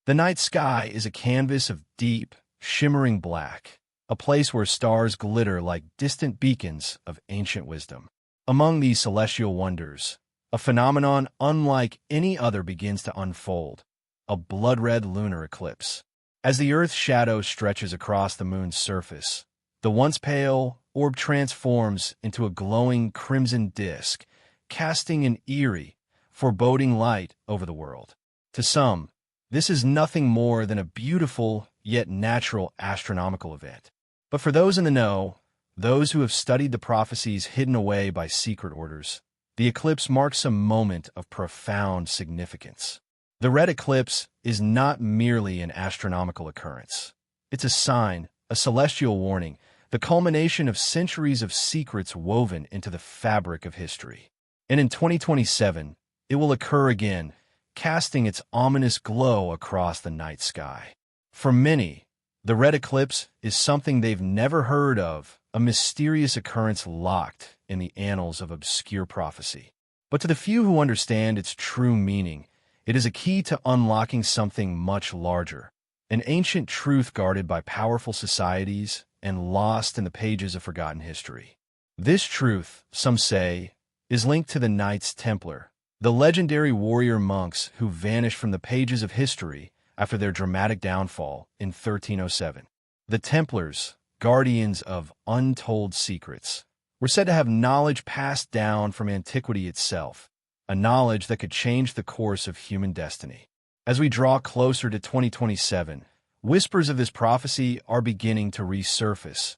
The night sky is a canvas of deep, shimmering black, a place where stars glitter like distant beacons of ancient wisdom. Among these celestial wonders, a phenomenon unlike any other begins to unfold, a blood-red lunar eclipse. As the Earth's shadow stretches across the moon's surface, the once pale orb transforms into a glowing crimson disk, casting an eerie, foreboding light over the world. To some, this is nothing more than a beautiful yet natural astronomical event. But for those in the know, those who have studied the prophecies hidden away by secret orders, the eclipse marks a moment of profound significance. The Red Eclipse is not merely an astronomical occurrence. It's a sign, a celestial warning, the culmination of centuries of secrets woven into the fabric of history. And in 2027, it will occur again, casting its ominous glow across the night sky. For many, the Red Eclipse is something they've never heard of, a mysterious occurrence locked in the annals of obscure prophecy. But to the few who understand its true meaning, it is a key to unlocking something much larger, an ancient truth guarded by powerful societies and lost in the pages of forgotten history. This truth, some say, is linked to the Knights Templar, the legendary warrior monks who vanished from the pages of history after their dramatic downfall in 1307. The Templars, guardians of untold secrets, were said to have knowledge passed down from antiquity itself, a knowledge that could change the course of human destiny. As we draw closer to 2027, whispers of this prophecy are beginning to resurface,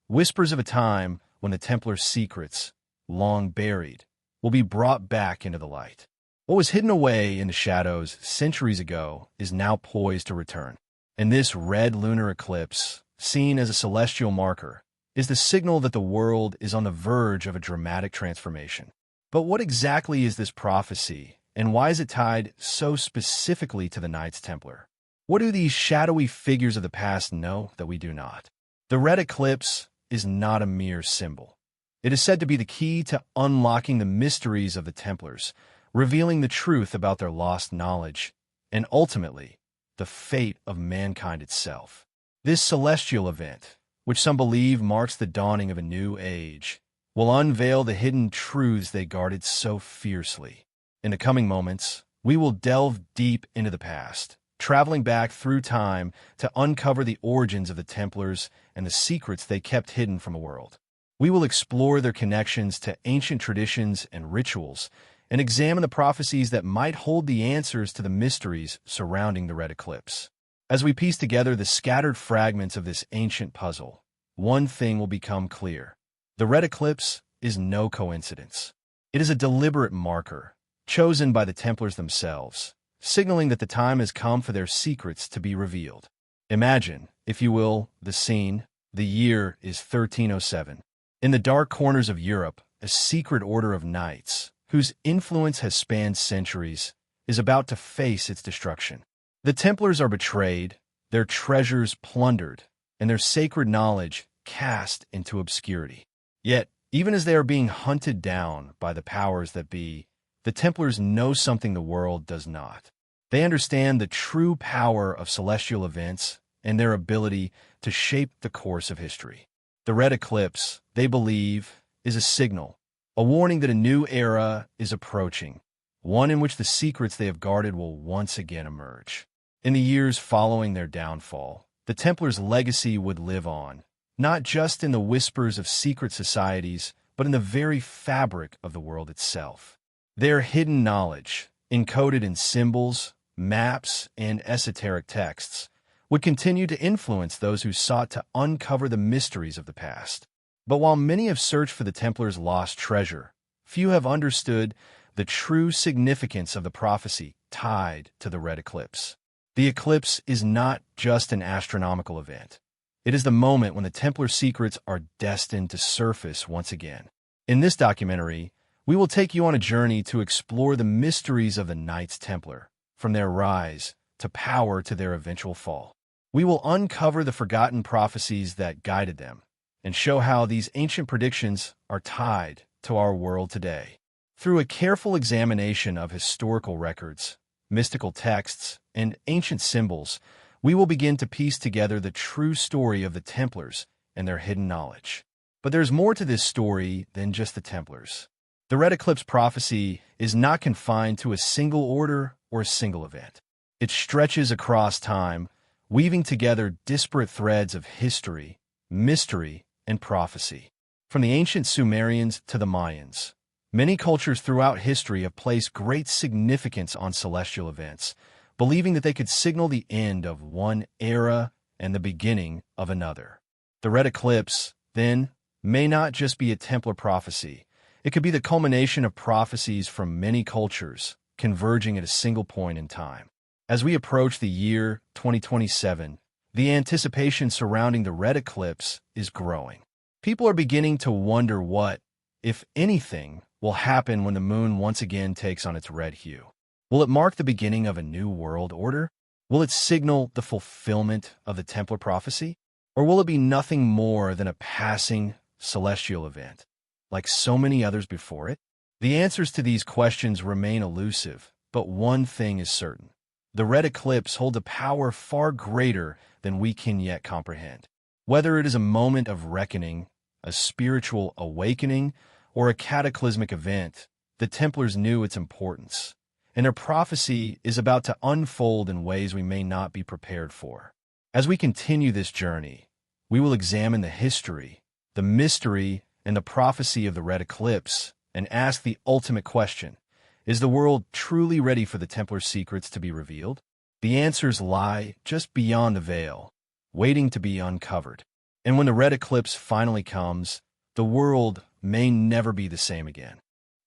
whispers of a time when the Templar secrets, long buried, will be brought back into the light. What was hidden away in the shadows centuries ago is now poised to return. And this red lunar eclipse, seen as a celestial marker, is the signal that the world is on the verge of a dramatic transformation. But what exactly is this prophecy, and why is it tied so specifically to the Knights Templar? What do these shadowy figures of the past know that we do not? The red eclipse is not a mere symbol. It is said to be the key to unlocking the mysteries of the Templars, revealing the truth about their lost knowledge, and ultimately, the fate of mankind itself. This celestial event, which some believe marks the dawning of a new age, will unveil the hidden truths they guarded so fiercely. In the coming moments, we will delve deep into the past, traveling back through time to uncover the origins of the Templars and the secrets they kept hidden from the world. We will explore their connections to ancient traditions and rituals, and examine the prophecies that might hold the answers to the mysteries surrounding the Red Eclipse. As we piece together the scattered fragments of this ancient puzzle, one thing will become clear. The Red Eclipse is no coincidence. It is a deliberate marker, chosen by the Templars themselves, signaling that the time has come for their secrets to be revealed. Imagine, if you will, the scene. The year is 1307. In the dark corners of Europe, a secret order of knights, whose influence has spanned centuries, is about to face its destruction. The Templars are betrayed, their treasures plundered, and their sacred knowledge cast into obscurity. Yet, even as they are being hunted down by the powers that be, the Templars know something the world does not. They understand the true power of celestial events and their ability to shape the course of history. The Red Eclipse, they believe, is a signal, a warning that a new era is approaching, one in which the secrets they have guarded will once again emerge. In the years following their downfall, the Templars' legacy would live on, not just in the whispers of secret societies, but in the very fabric of the world itself. Their hidden knowledge, encoded in symbols, maps, and esoteric texts, would continue to influence those who sought to uncover the mysteries of the past. But while many have searched for the Templars' lost treasure, few have understood the true significance of the prophecy tied to the Red Eclipse. The eclipse is not just an astronomical event. It is the moment when the Templar secrets are destined to surface once again. In this documentary, we will take you on a journey to explore the mysteries of the Knights Templar, from their rise to power to their eventual fall. We will uncover the forgotten prophecies that guided them, and show how these ancient predictions are tied to our world today. Through a careful examination of historical records, mystical texts, and ancient symbols, we will begin to piece together the true story of the Templars and their hidden knowledge. But there's more to this story than just the Templars. The Red Eclipse prophecy is not confined to a single order or a single event. It stretches across time, weaving together disparate threads of history, mystery, and prophecy. From the ancient Sumerians to the Mayans, many cultures throughout history have placed great significance on celestial events, believing that they could signal the end of one era and the beginning of another. The Red Eclipse, then, may not just be a Templar prophecy. It could be the culmination of prophecies from many cultures, converging at a single point in time. As we approach the year 2027, the anticipation surrounding the Red Eclipse is growing. People are beginning to wonder what, if anything, will happen when the moon once again takes on its red hue. Will it mark the beginning of a new world order? Will it signal the fulfillment of the Templar prophecy? Or will it be nothing more than a passing celestial event, like so many others before it? The answers to these questions remain elusive, but one thing is certain. The Red Eclipse holds a power far greater than we can yet comprehend. Whether it is a moment of reckoning, a spiritual awakening, or a cataclysmic event, the Templars knew its importance, and their prophecy is about to unfold in ways we may not be prepared for. As we continue this journey, we will examine the history, the mystery, and the prophecy of the Red Eclipse, and ask the ultimate question: is the world truly ready for the Templar secrets to be revealed? The answers lie just beyond the veil, waiting to be uncovered. And when the Red Eclipse finally comes, the world may never be the same again.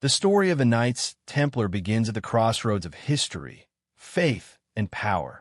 The story of the Knights Templar begins at the crossroads of history, faith, and power,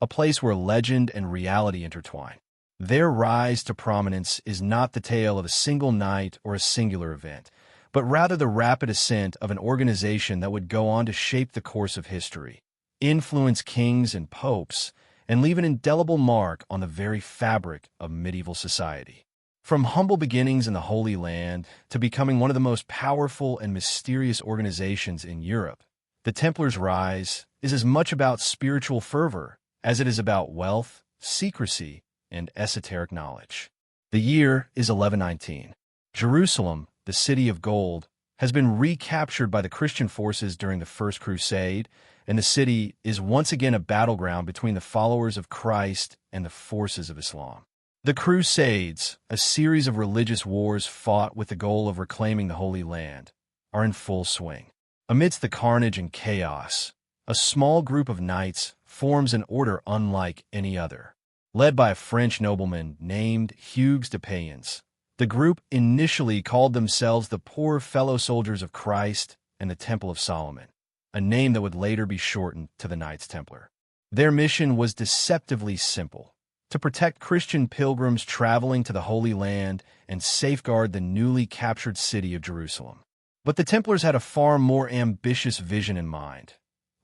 a place where legend and reality intertwine. Their rise to prominence is not the tale of a single night or a singular event, but rather the rapid ascent of an organization that would go on to shape the course of history, influence kings and popes, and leave an indelible mark on the very fabric of medieval society. From humble beginnings in the Holy Land to becoming one of the most powerful and mysterious organizations in Europe, the Templars' rise is as much about spiritual fervor as it is about wealth, secrecy, and esoteric knowledge. The year is 1119. Jerusalem, the City of Gold, has been recaptured by the Christian forces during the First Crusade, and the city is once again a battleground between the followers of Christ and the forces of Islam. The Crusades, a series of religious wars fought with the goal of reclaiming the Holy Land, are in full swing. Amidst the carnage and chaos, a small group of knights forms an order unlike any other. Led by a French nobleman named Hugues de Payens, the group initially called themselves the Poor Fellow Soldiers of Christ and the Temple of Solomon, a name that would later be shortened to the Knights Templar. Their mission was deceptively simple: to protect Christian pilgrims traveling to the Holy Land and safeguard the newly captured city of Jerusalem. But the Templars had a far more ambitious vision in mind,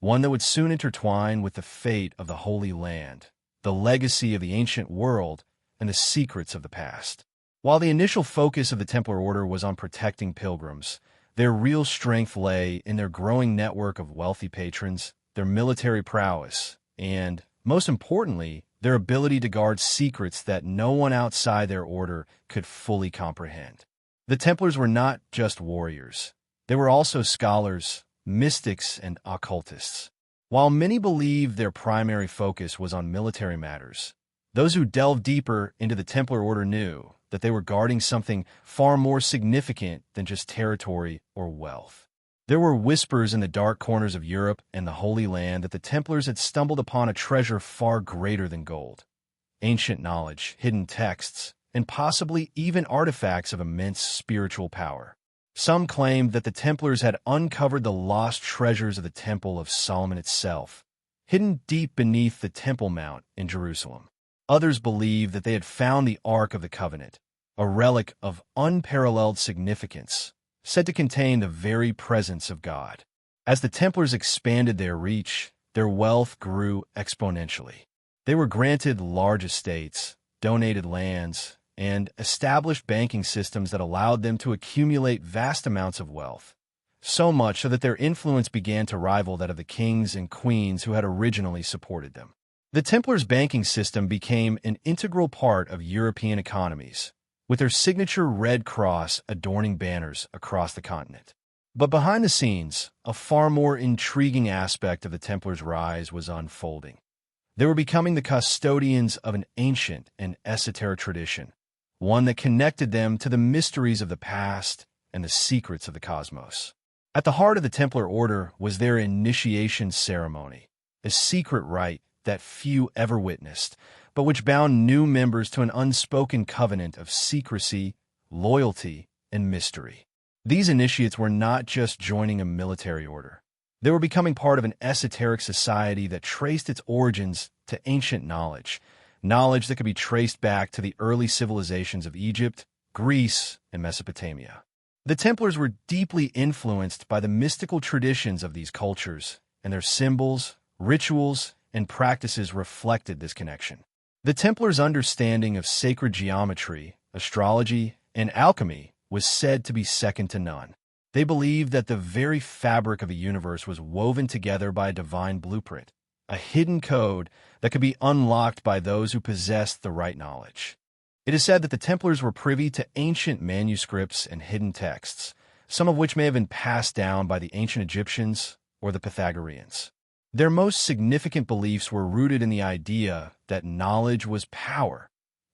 one that would soon intertwine with the fate of the Holy Land, the legacy of the ancient world, and the secrets of the past. While the initial focus of the Templar Order was on protecting pilgrims, their real strength lay in their growing network of wealthy patrons, their military prowess, and, most importantly, their ability to guard secrets that no one outside their order could fully comprehend. The Templars were not just warriors. They were also scholars, mystics, and occultists. While many believed their primary focus was on military matters, those who delved deeper into the Templar Order knew that they were guarding something far more significant than just territory or wealth. There were whispers in the dark corners of Europe and the Holy Land that the Templars had stumbled upon a treasure far greater than gold: ancient knowledge, hidden texts, and possibly even artifacts of immense spiritual power. Some claimed that the Templars had uncovered the lost treasures of the Temple of Solomon itself, hidden deep beneath the Temple Mount in Jerusalem. Others believed that they had found the Ark of the Covenant, a relic of unparalleled significance, said to contain the very presence of God. As the Templars expanded their reach, their wealth grew exponentially. They were granted large estates, donated lands, and established banking systems that allowed them to accumulate vast amounts of wealth. so much so that their influence began to rival that of the kings and queens who had originally supported them. The Templars' banking system became an integral part of European economies, with their signature red cross adorning banners across the continent. But behind the scenes, a far more intriguing aspect of the Templars' rise was unfolding. They were becoming the custodians of an ancient and esoteric tradition, one that connected them to the mysteries of the past and the secrets of the cosmos. At the heart of the Templar Order was their initiation ceremony, a secret rite that few ever witnessed, but which bound new members to an unspoken covenant of secrecy, loyalty, and mystery. These initiates were not just joining a military order. They were becoming part of an esoteric society that traced its origins to ancient knowledge that could be traced back to the early civilizations of Egypt, Greece, and Mesopotamia. The Templars were deeply influenced by the mystical traditions of these cultures, and their symbols, rituals, and practices reflected this connection. The Templars' understanding of sacred geometry, astrology, and alchemy was said to be second to none. They believed that the very fabric of the universe was woven together by a divine blueprint, a hidden code that could be unlocked by those who possessed the right knowledge. It is said that the Templars were privy to ancient manuscripts and hidden texts, some of which may have been passed down by the ancient Egyptians or the Pythagoreans. Their most significant beliefs were rooted in the idea that knowledge was power,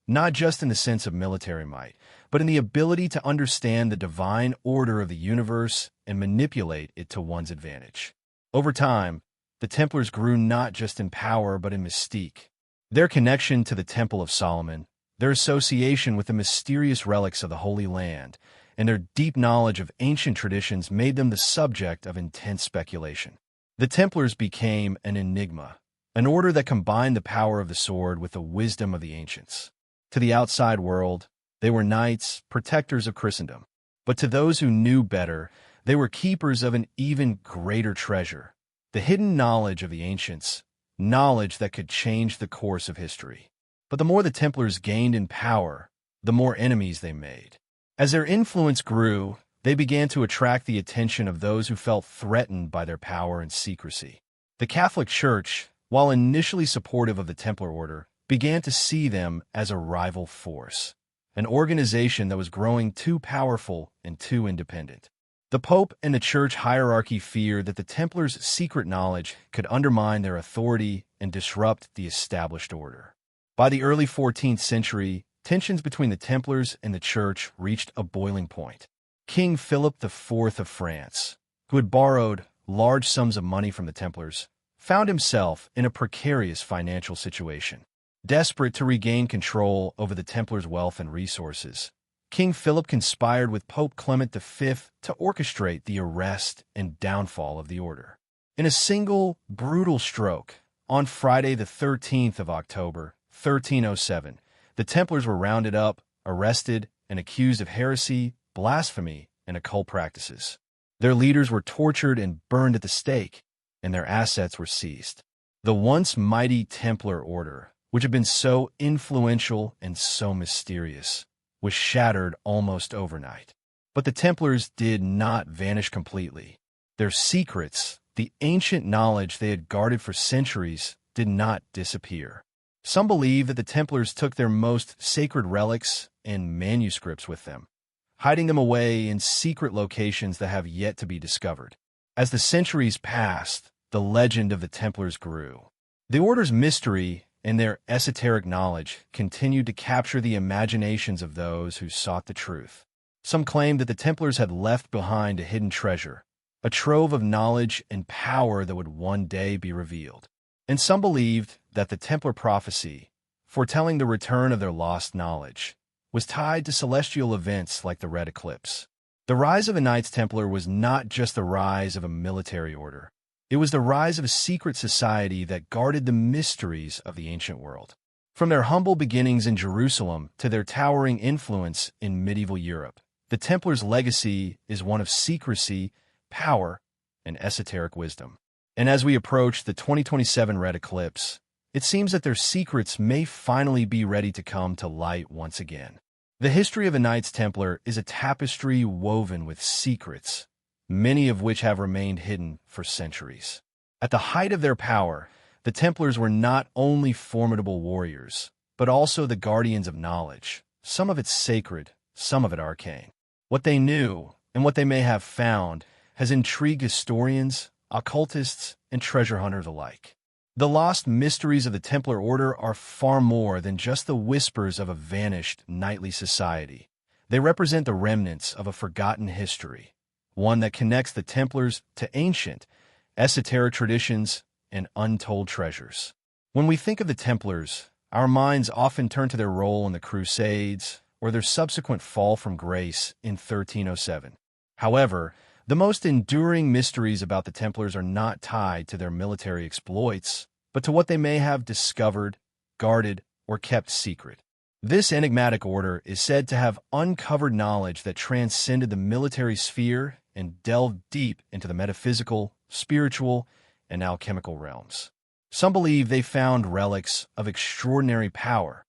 not just in the sense of military might, but in the ability to understand the divine order of the universe and manipulate it to one's advantage. Over time, the Templars grew not just in power but in mystique. Their connection to the Temple of Solomon, their association with the mysterious relics of the Holy Land, and their deep knowledge of ancient traditions made them the subject of intense speculation. The Templars became an enigma, an order that combined the power of the sword with the wisdom of the ancients. To the outside world, they were knights, protectors of Christendom. But to those who knew better, they were keepers of an even greater treasure, the hidden knowledge of the ancients, knowledge that could change the course of history. But the more the Templars gained in power, the more enemies they made. As their influence grew, they began to attract the attention of those who felt threatened by their power and secrecy. The Catholic Church, while initially supportive of the Templar Order, began to see them as a rival force, an organization that was growing too powerful and too independent. The Pope and the Church hierarchy feared that the Templars' secret knowledge could undermine their authority and disrupt the established order. By the early 14th century, tensions between the Templars and the Church reached a boiling point. King Philip IV of France, who had borrowed large sums of money from the Templars, found himself in a precarious financial situation. Desperate to regain control over the Templars' wealth and resources, King Philip conspired with Pope Clement V to orchestrate the arrest and downfall of the order. In a single, brutal stroke, on Friday the 13th of October, 1307, the Templars were rounded up, arrested, and accused of heresy, blasphemy, and occult practices. Their leaders were tortured and burned at the stake, and their assets were seized. The once mighty Templar Order, which had been so influential and so mysterious, was shattered almost overnight. But the Templars did not vanish completely. Their secrets, the ancient knowledge they had guarded for centuries, did not disappear. Some believe that the Templars took their most sacred relics and manuscripts with them, hiding them away in secret locations that have yet to be discovered. As the centuries passed, the legend of the Templars grew. The Order's mystery and their esoteric knowledge continued to capture the imaginations of those who sought the truth. Some claimed that the Templars had left behind a hidden treasure, a trove of knowledge and power that would one day be revealed. And some believed that the Templar prophecy, foretelling the return of their lost knowledge, was tied to celestial events like the Red Eclipse. The rise of the Knights Templar was not just the rise of a military order. It was the rise of a secret society that guarded the mysteries of the ancient world. From their humble beginnings in Jerusalem to their towering influence in medieval Europe, the Templars' legacy is one of secrecy, power, and esoteric wisdom. And as we approach the 2027 Red Eclipse, it seems that their secrets may finally be ready to come to light once again. The history of the Knights Templar is a tapestry woven with secrets, many of which have remained hidden for centuries. At the height of their power, the Templars were not only formidable warriors, but also the guardians of knowledge, some of it sacred, some of it arcane. What they knew, and what they may have found, has intrigued historians, occultists, and treasure hunters alike. The lost mysteries of the Templar Order are far more than just the whispers of a vanished knightly society. They represent the remnants of a forgotten history, one that connects the Templars to ancient, esoteric traditions and untold treasures. When we think of the Templars, our minds often turn to their role in the Crusades or their subsequent fall from grace in 1307. However, the most enduring mysteries about the Templars are not tied to their military exploits, but to what they may have discovered, guarded, or kept secret. This enigmatic order is said to have uncovered knowledge that transcended the military sphere and delved deep into the metaphysical, spiritual, and alchemical realms. Some believe they found relics of extraordinary power,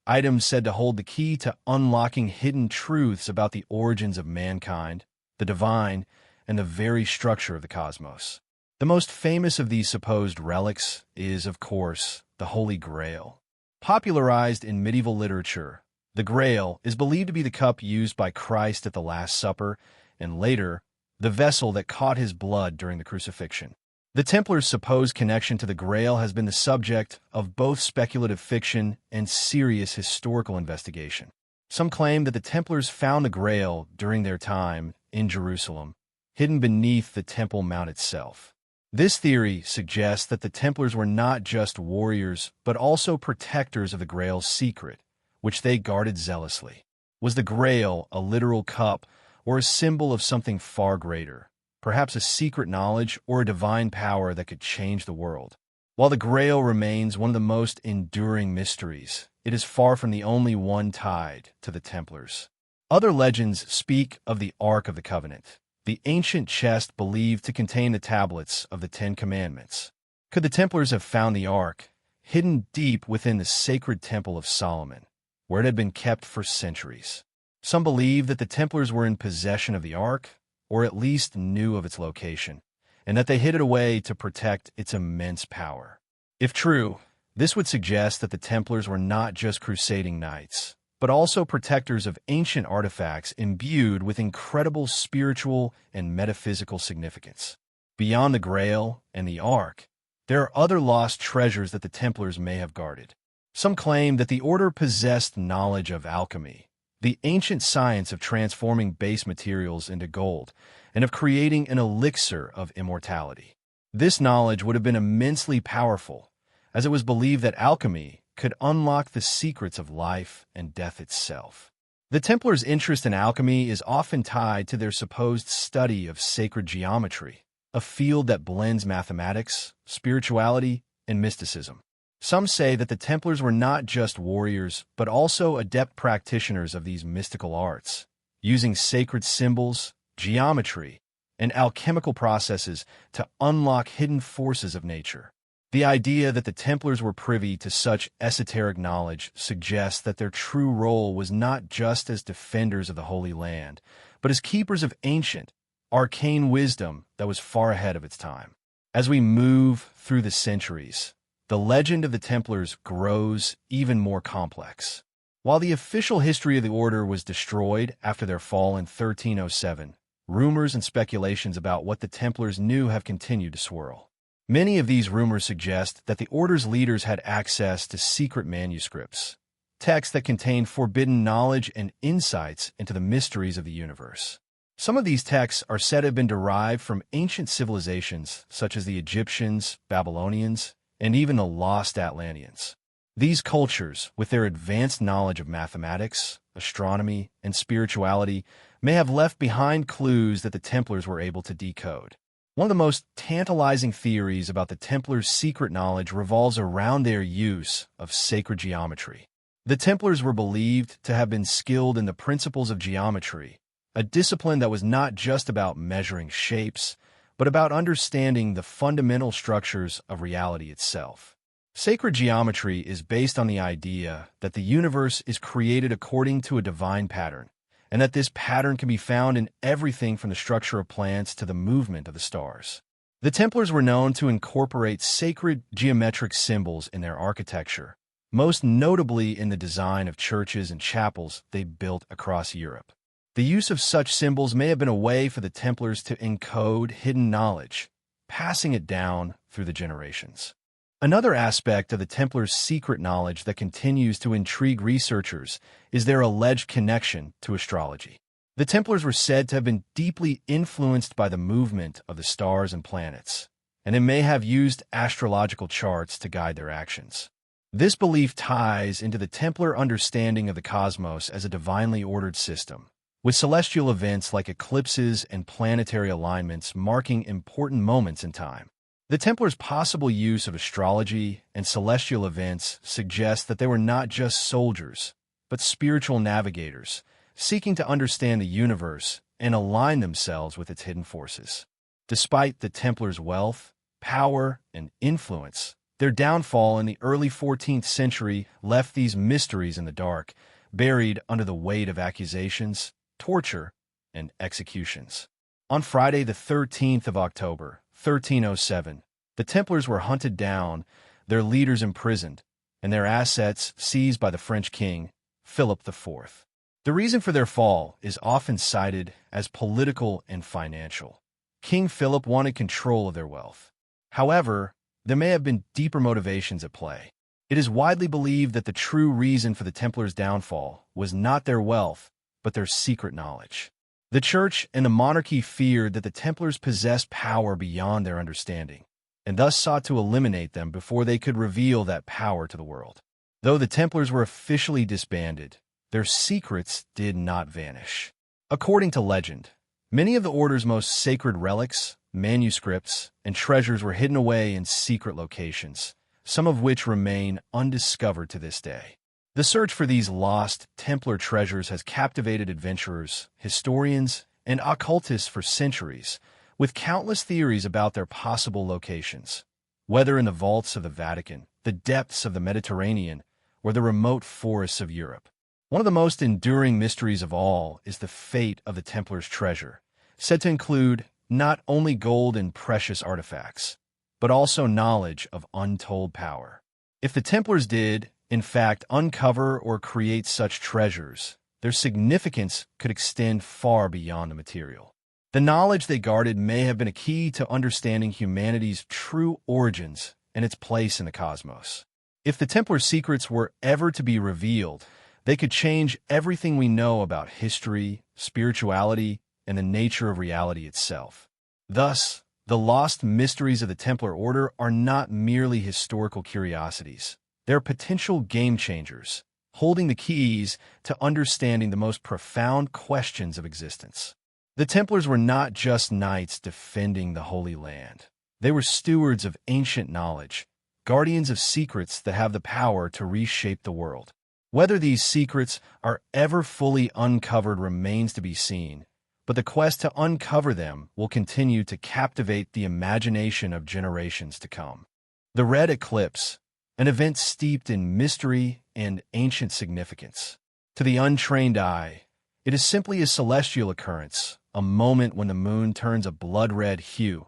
items said to hold the key to unlocking hidden truths about the origins of mankind, the divine, and the very structure of the cosmos. The most famous of these supposed relics is, of course, the Holy Grail. Popularized in medieval literature, the Grail is believed to be the cup used by Christ at the Last Supper, and later, the vessel that caught his blood during the crucifixion. The Templars' supposed connection to the Grail has been the subject of both speculative fiction and serious historical investigation. Some claim that the Templars found the Grail during their time in Jerusalem, hidden beneath the Temple Mount itself. This theory suggests that the Templars were not just warriors, but also protectors of the Grail's secret, which they guarded zealously. Was the Grail a literal cup or a symbol of something far greater, perhaps a secret knowledge or a divine power that could change the world? While the Grail remains one of the most enduring mysteries, it is far from the only one tied to the Templars. Other legends speak of the Ark of the Covenant, the ancient chest believed to contain the tablets of the Ten Commandments. Could the Templars have found the Ark, hidden deep within the sacred Temple of Solomon, where it had been kept for centuries? Some believe that the Templars were in possession of the Ark, or at least knew of its location, and that they hid it away to protect its immense power. If true, this would suggest that the Templars were not just crusading knights, but also protectors of ancient artifacts imbued with incredible spiritual and metaphysical significance. Beyond the Grail and the Ark, there are other lost treasures that the Templars may have guarded. Some claim that the order possessed knowledge of alchemy, the ancient science of transforming base materials into gold, and of creating an elixir of immortality. This knowledge would have been immensely powerful, as it was believed that alchemy could unlock the secrets of life and death itself. The Templars' interest in alchemy is often tied to their supposed study of sacred geometry, a field that blends mathematics, spirituality, and mysticism. Some say that the Templars were not just warriors, but also adept practitioners of these mystical arts, using sacred symbols, geometry, and alchemical processes to unlock hidden forces of nature. The idea that the Templars were privy to such esoteric knowledge suggests that their true role was not just as defenders of the Holy Land, but as keepers of ancient, arcane wisdom that was far ahead of its time. As we move through the centuries, the legend of the Templars grows even more complex. While the official history of the order was destroyed after their fall in 1307, rumors and speculations about what the Templars knew have continued to swirl. Many of these rumors suggest that the order's leaders had access to secret manuscripts, texts that contained forbidden knowledge and insights into the mysteries of the universe. Some of these texts are said to have been derived from ancient civilizations such as the Egyptians, Babylonians, and even the lost Atlanteans. These cultures, with their advanced knowledge of mathematics, astronomy, and spirituality, may have left behind clues that the Templars were able to decode. One of the most tantalizing theories about the Templars' secret knowledge revolves around their use of sacred geometry. The Templars were believed to have been skilled in the principles of geometry, a discipline that was not just about measuring shapes, but about understanding the fundamental structures of reality itself. Sacred geometry is based on the idea that the universe is created according to a divine pattern, and that this pattern can be found in everything from the structure of plants to the movement of the stars. The Templars were known to incorporate sacred geometric symbols in their architecture, most notably in the design of churches and chapels they built across Europe. The use of such symbols may have been a way for the Templars to encode hidden knowledge, passing it down through the generations. Another aspect of the Templars' secret knowledge that continues to intrigue researchers is their alleged connection to astrology. The Templars were said to have been deeply influenced by the movement of the stars and planets, and they may have used astrological charts to guide their actions. This belief ties into the Templar understanding of the cosmos as a divinely ordered system, with celestial events like eclipses and planetary alignments marking important moments in time. The Templars' possible use of astrology and celestial events suggests that they were not just soldiers, but spiritual navigators, seeking to understand the universe and align themselves with its hidden forces. Despite the Templars' wealth, power, and influence, their downfall in the early 14th century left these mysteries in the dark, buried under the weight of accusations, torture, and executions. On Friday, the 13th of October, 1307, the Templars were hunted down, their leaders imprisoned, and their assets seized by the French king, Philip IV. The reason for their fall is often cited as political and financial. King Philip wanted control of their wealth. However, there may have been deeper motivations at play. It is widely believed that the true reason for the Templars' downfall was not their wealth, but their secret knowledge. The Church and the monarchy feared that the Templars possessed power beyond their understanding, and thus sought to eliminate them before they could reveal that power to the world. Though the Templars were officially disbanded, their secrets did not vanish. According to legend, many of the order's most sacred relics, manuscripts, and treasures were hidden away in secret locations, some of which remain undiscovered to this day. The search for these lost Templar treasures has captivated adventurers, historians, and occultists for centuries, with countless theories about their possible locations, whether in the vaults of the Vatican, the depths of the Mediterranean, or the remote forests of Europe. One of the most enduring mysteries of all is the fate of the Templars' treasure, said to include not only gold and precious artifacts, but also knowledge of untold power. If the Templars did, in fact, uncover or create such treasures, their significance could extend far beyond the material. The knowledge they guarded may have been a key to understanding humanity's true origins and its place in the cosmos. If the Templar secrets were ever to be revealed, they could change everything we know about history, spirituality, and the nature of reality itself. Thus, the lost mysteries of the Templar Order are not merely historical curiosities. They're potential game-changers, holding the keys to understanding the most profound questions of existence. The Templars were not just knights defending the Holy Land. They were stewards of ancient knowledge, guardians of secrets that have the power to reshape the world. Whether these secrets are ever fully uncovered remains to be seen, but the quest to uncover them will continue to captivate the imagination of generations to come. The Red Eclipse, an event steeped in mystery and ancient significance. To the untrained eye, it is simply a celestial occurrence, a moment when the moon turns a blood-red hue,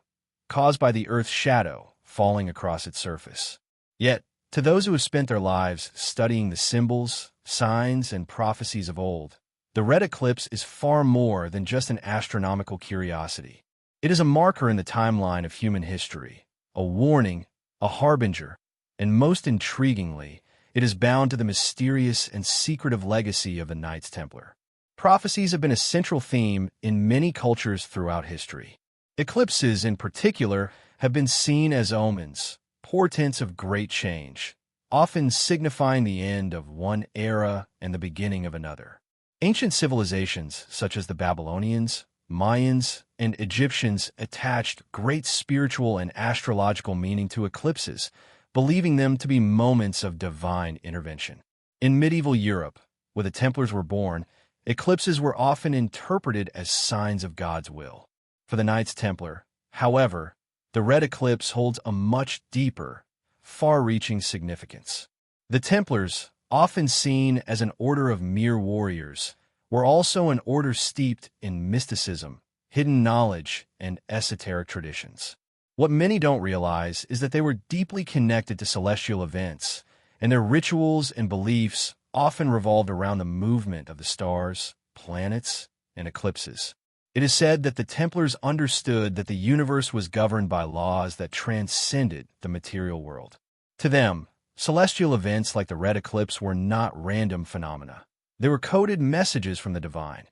caused by the Earth's shadow falling across its surface. Yet, to those who have spent their lives studying the symbols, signs, and prophecies of old, the Red Eclipse is far more than just an astronomical curiosity. It is a marker in the timeline of human history, a warning, a harbinger, and most intriguingly, it is bound to the mysterious and secretive legacy of the Knights Templar. Prophecies have been a central theme in many cultures throughout history. Eclipses, in particular, have been seen as omens, portents of great change, often signifying the end of one era and the beginning of another. Ancient civilizations, such as the Babylonians, Mayans, and Egyptians, attached great spiritual and astrological meaning to eclipses, believing them to be moments of divine intervention. In medieval Europe, where the Templars were born, eclipses were often interpreted as signs of God's will. For the Knights Templar, however, the Red Eclipse holds a much deeper, far-reaching significance. The Templars, often seen as an order of mere warriors, were also an order steeped in mysticism, hidden knowledge, and esoteric traditions. What many don't realize is that they were deeply connected to celestial events, and their rituals and beliefs often revolved around the movement of the stars, planets, and eclipses. It is said that the Templars understood that the universe was governed by laws that transcended the material world. To them, celestial events like the Red Eclipse were not random phenomena. They were coded messages from the divine,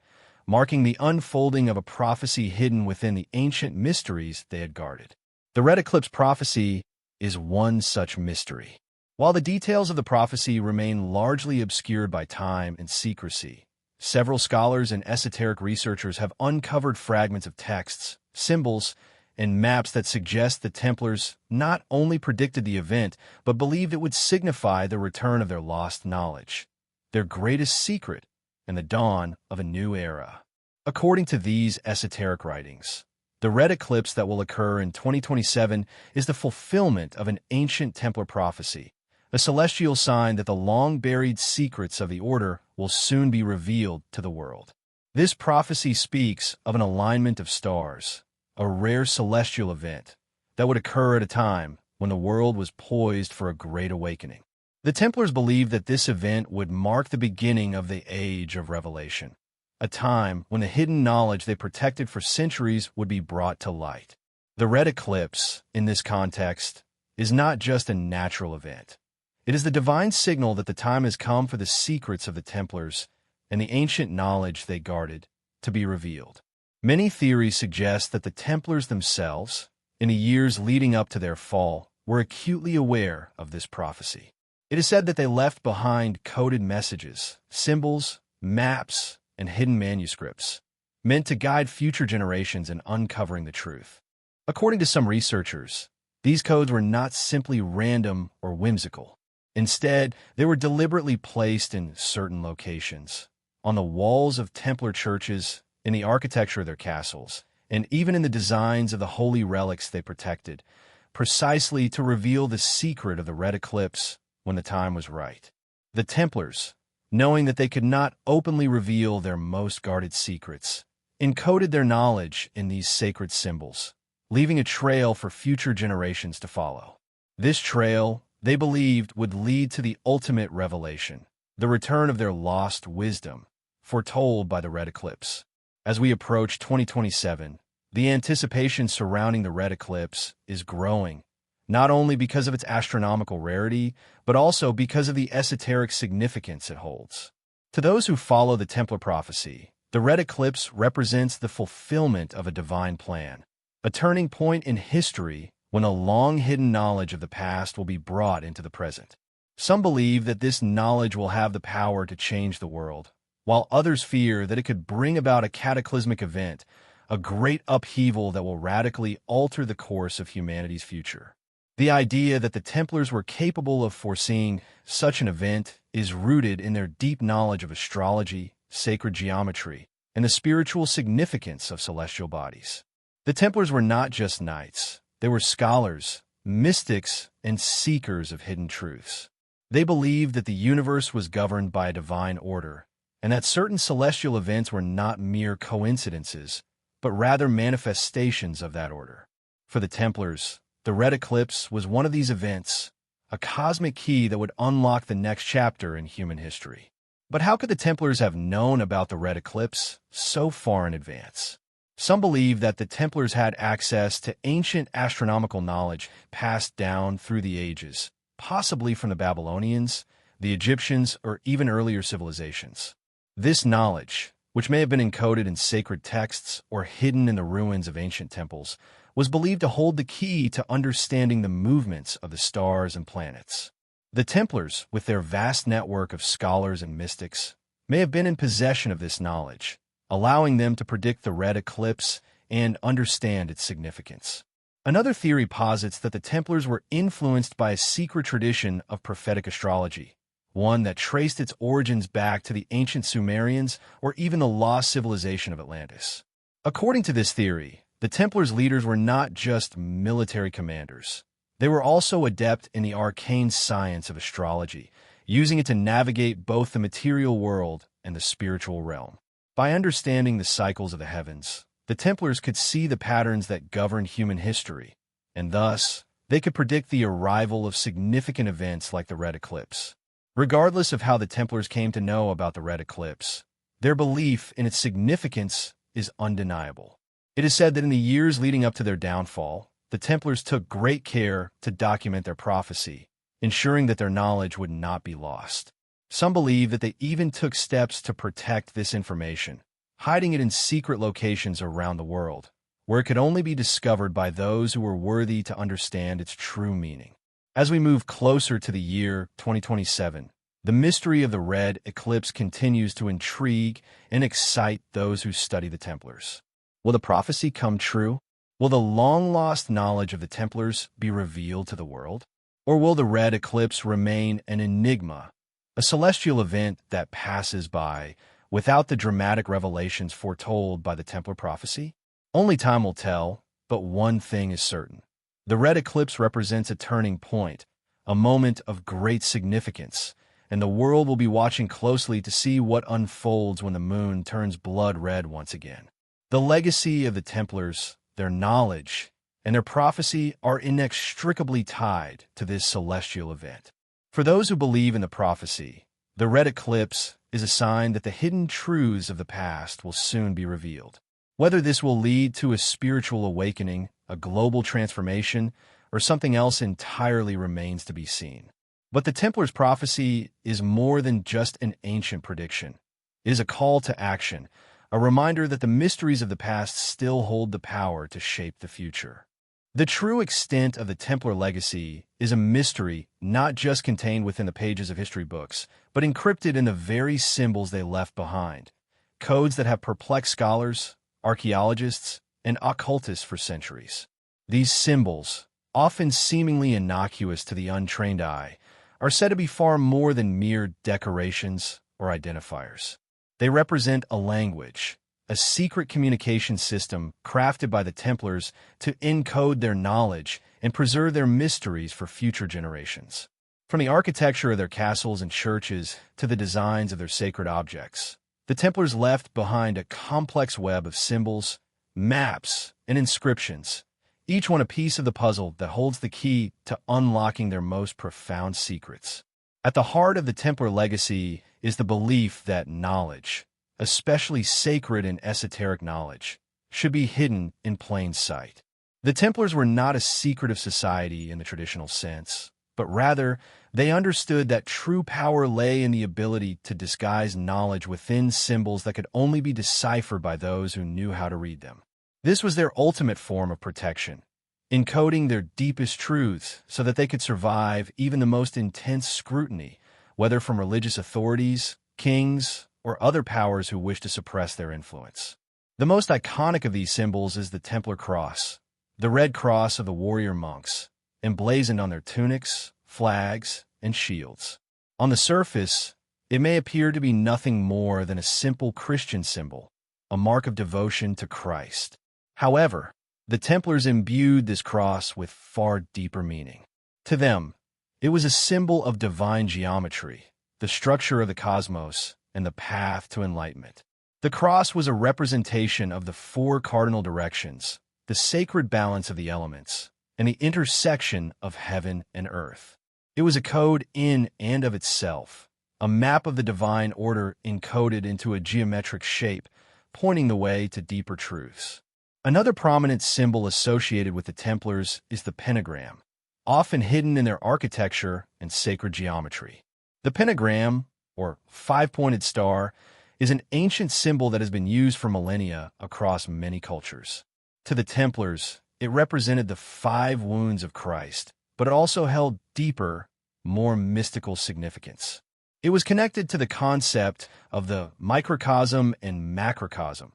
marking the unfolding of a prophecy hidden within the ancient mysteries they had guarded. The Red Eclipse prophecy is one such mystery. While the details of the prophecy remain largely obscured by time and secrecy, several scholars and esoteric researchers have uncovered fragments of texts, symbols, and maps that suggest the Templars not only predicted the event, but believed it would signify the return of their lost knowledge, their greatest secret, and the dawn of a new era. According to these esoteric writings, the Red Eclipse that will occur in 2027 is the fulfillment of an ancient Templar prophecy, a celestial sign that the long-buried secrets of the Order will soon be revealed to the world. This prophecy speaks of an alignment of stars, a rare celestial event that would occur at a time when the world was poised for a great awakening. The Templars believed that this event would mark the beginning of the Age of Revelation, a time when the hidden knowledge they protected for centuries would be brought to light. The Red Eclipse, in this context, is not just a natural event. It is the divine signal that the time has come for the secrets of the Templars and the ancient knowledge they guarded to be revealed. Many theories suggest that the Templars themselves, in the years leading up to their fall, were acutely aware of this prophecy. It is said that they left behind coded messages, symbols, maps, and hidden manuscripts, meant to guide future generations in uncovering the truth. According to some researchers, these codes were not simply random or whimsical. Instead, they were deliberately placed in certain locations, on the walls of Templar churches, in the architecture of their castles, and even in the designs of the holy relics they protected, precisely to reveal the secret of the Red Eclipse when the time was right. The Templars, knowing that they could not openly reveal their most guarded secrets, encoded their knowledge in these sacred symbols, leaving a trail for future generations to follow. This trail, they believed, would lead to the ultimate revelation, the return of their lost wisdom, foretold by the Red Eclipse. As we approach 2027, the anticipation surrounding the Red Eclipse is growing, not only because of its astronomical rarity, but also because of the esoteric significance it holds. To those who follow the Templar prophecy, the Red Eclipse represents the fulfillment of a divine plan, a turning point in history when a long-hidden knowledge of the past will be brought into the present. Some believe that this knowledge will have the power to change the world, while others fear that it could bring about a cataclysmic event, a great upheaval that will radically alter the course of humanity's future. The idea that the Templars were capable of foreseeing such an event is rooted in their deep knowledge of astrology, sacred geometry, and the spiritual significance of celestial bodies. The Templars were not just knights. They were scholars, mystics, and seekers of hidden truths. They believed that the universe was governed by a divine order, and that certain celestial events were not mere coincidences, but rather manifestations of that order. For the Templars, the Red Eclipse was one of these events, a cosmic key that would unlock the next chapter in human history. But how could the Templars have known about the Red Eclipse so far in advance? Some believe that the Templars had access to ancient astronomical knowledge passed down through the ages, possibly from the Babylonians, the Egyptians, or even earlier civilizations. This knowledge, which may have been encoded in sacred texts or hidden in the ruins of ancient temples, was believed to hold the key to understanding the movements of the stars and planets. The Templars, with their vast network of scholars and mystics, may have been in possession of this knowledge, allowing them to predict the Red Eclipse and understand its significance. Another theory posits that the Templars were influenced by a secret tradition of prophetic astrology, one that traced its origins back to the ancient Sumerians or even the lost civilization of Atlantis. According to this theory, the Templars' leaders were not just military commanders. They were also adept in the arcane science of astrology, using it to navigate both the material world and the spiritual realm. By understanding the cycles of the heavens, the Templars could see the patterns that govern human history, and thus, they could predict the arrival of significant events like the Red Eclipse. Regardless of how the Templars came to know about the Red Eclipse, their belief in its significance is undeniable. It is said that in the years leading up to their downfall, the Templars took great care to document their prophecy, ensuring that their knowledge would not be lost. Some believe that they even took steps to protect this information, hiding it in secret locations around the world, where it could only be discovered by those who were worthy to understand its true meaning. As we move closer to the year 2027, the mystery of the Red Eclipse continues to intrigue and excite those who study the Templars. Will the prophecy come true? Will the long-lost knowledge of the Templars be revealed to the world? Or will the Red Eclipse remain an enigma, a celestial event that passes by without the dramatic revelations foretold by the Templar prophecy? Only time will tell, but one thing is certain. The Red Eclipse represents a turning point, a moment of great significance, and the world will be watching closely to see what unfolds when the moon turns blood red once again. The legacy of the Templars, their knowledge, and their prophecy are inextricably tied to this celestial event. For those who believe in the prophecy, the Red Eclipse is a sign that the hidden truths of the past will soon be revealed. Whether this will lead to a spiritual awakening, a global transformation, or something else entirely remains to be seen. But the Templars' prophecy is more than just an ancient prediction. It is a call to action, a reminder that the mysteries of the past still hold the power to shape the future. The true extent of the Templar legacy is a mystery not just contained within the pages of history books, but encrypted in the very symbols they left behind, codes that have perplexed scholars, archaeologists, and occultists for centuries. These symbols, often seemingly innocuous to the untrained eye, are said to be far more than mere decorations or identifiers. They represent a language, a secret communication system crafted by the Templars to encode their knowledge and preserve their mysteries for future generations. From the architecture of their castles and churches to the designs of their sacred objects, the Templars left behind a complex web of symbols, maps, and inscriptions, each one a piece of the puzzle that holds the key to unlocking their most profound secrets. At the heart of the Templar legacy is the belief that knowledge, especially sacred and esoteric knowledge, should be hidden in plain sight. The Templars were not a secretive society in the traditional sense, but rather, they understood that true power lay in the ability to disguise knowledge within symbols that could only be deciphered by those who knew how to read them. This was their ultimate form of protection, encoding their deepest truths so that they could survive even the most intense scrutiny, whether from religious authorities, kings, or other powers who wish to suppress their influence. The most iconic of these symbols is the Templar cross, the red cross of the warrior monks, emblazoned on their tunics, flags, and shields. On the surface, it may appear to be nothing more than a simple Christian symbol, a mark of devotion to Christ. However, the Templars imbued this cross with far deeper meaning. To them, it was a symbol of divine geometry, the structure of the cosmos, and the path to enlightenment. The cross was a representation of the four cardinal directions, the sacred balance of the elements, and the intersection of heaven and earth. It was a code in and of itself, a map of the divine order encoded into a geometric shape, pointing the way to deeper truths. Another prominent symbol associated with the Templars is the pentagram, often hidden in their architecture and sacred geometry. The pentagram, or five-pointed star, is an ancient symbol that has been used for millennia across many cultures. To the Templars, it represented the 5 wounds of Christ, but it also held deeper, more mystical significance. It was connected to the concept of the microcosm and macrocosm,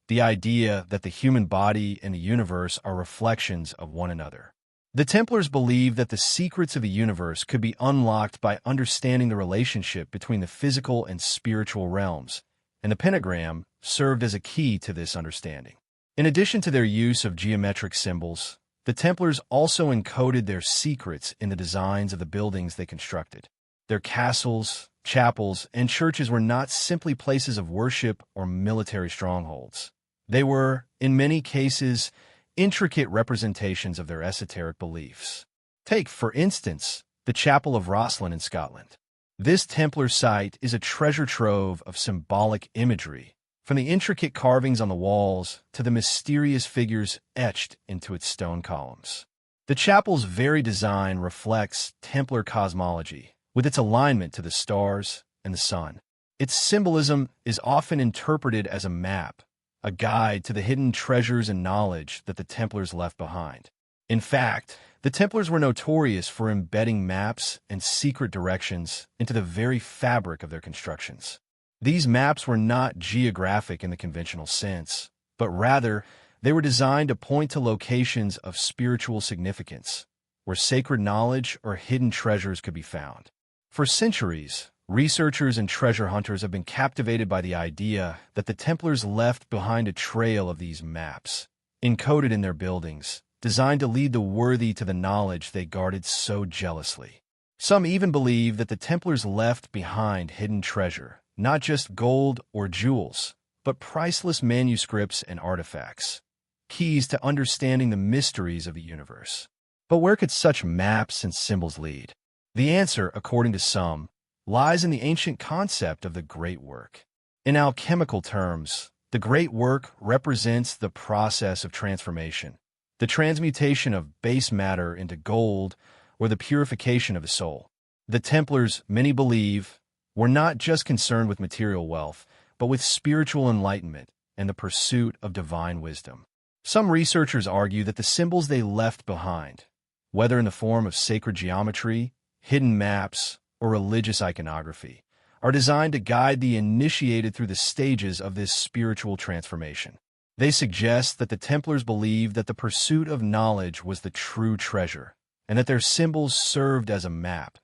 the idea that the human body and the universe are reflections of one another. The Templars believed that the secrets of the universe could be unlocked by understanding the relationship between the physical and spiritual realms, and the pentagram served as a key to this understanding. In addition to their use of geometric symbols, the Templars also encoded their secrets in the designs of the buildings they constructed. Their castles, chapels, and churches were not simply places of worship or military strongholds. They were, in many cases, intricate representations of their esoteric beliefs. Take, for instance, the Chapel of Rosslyn in Scotland. This Templar site is a treasure trove of symbolic imagery, from the intricate carvings on the walls to the mysterious figures etched into its stone columns. The chapel's very design reflects Templar cosmology, with its alignment to the stars and the sun. Its symbolism is often interpreted as a map, a guide to the hidden treasures and knowledge that the Templars left behind. In fact, the Templars were notorious for embedding maps and secret directions into the very fabric of their constructions. These maps were not geographic in the conventional sense, but rather they were designed to point to locations of spiritual significance, where sacred knowledge or hidden treasures could be found. For centuries, researchers and treasure hunters have been captivated by the idea that the Templars left behind a trail of these maps, encoded in their buildings, designed to lead the worthy to the knowledge they guarded so jealously. Some even believe that the Templars left behind hidden treasure, not just gold or jewels, but priceless manuscripts and artifacts, keys to understanding the mysteries of the universe. But where could such maps and symbols lead? The answer, according to some, lies in the ancient concept of the Great Work. In alchemical terms, the Great Work represents the process of transformation, the transmutation of base matter into gold, or the purification of the soul. The Templars, many believe, were not just concerned with material wealth, but with spiritual enlightenment and the pursuit of divine wisdom. Some researchers argue that the symbols they left behind, whether in the form of sacred geometry, hidden maps, or religious iconography, are designed to guide the initiated through the stages of this spiritual transformation. They suggest that the Templars believed that the pursuit of knowledge was the true treasure, and that their symbols served as a map,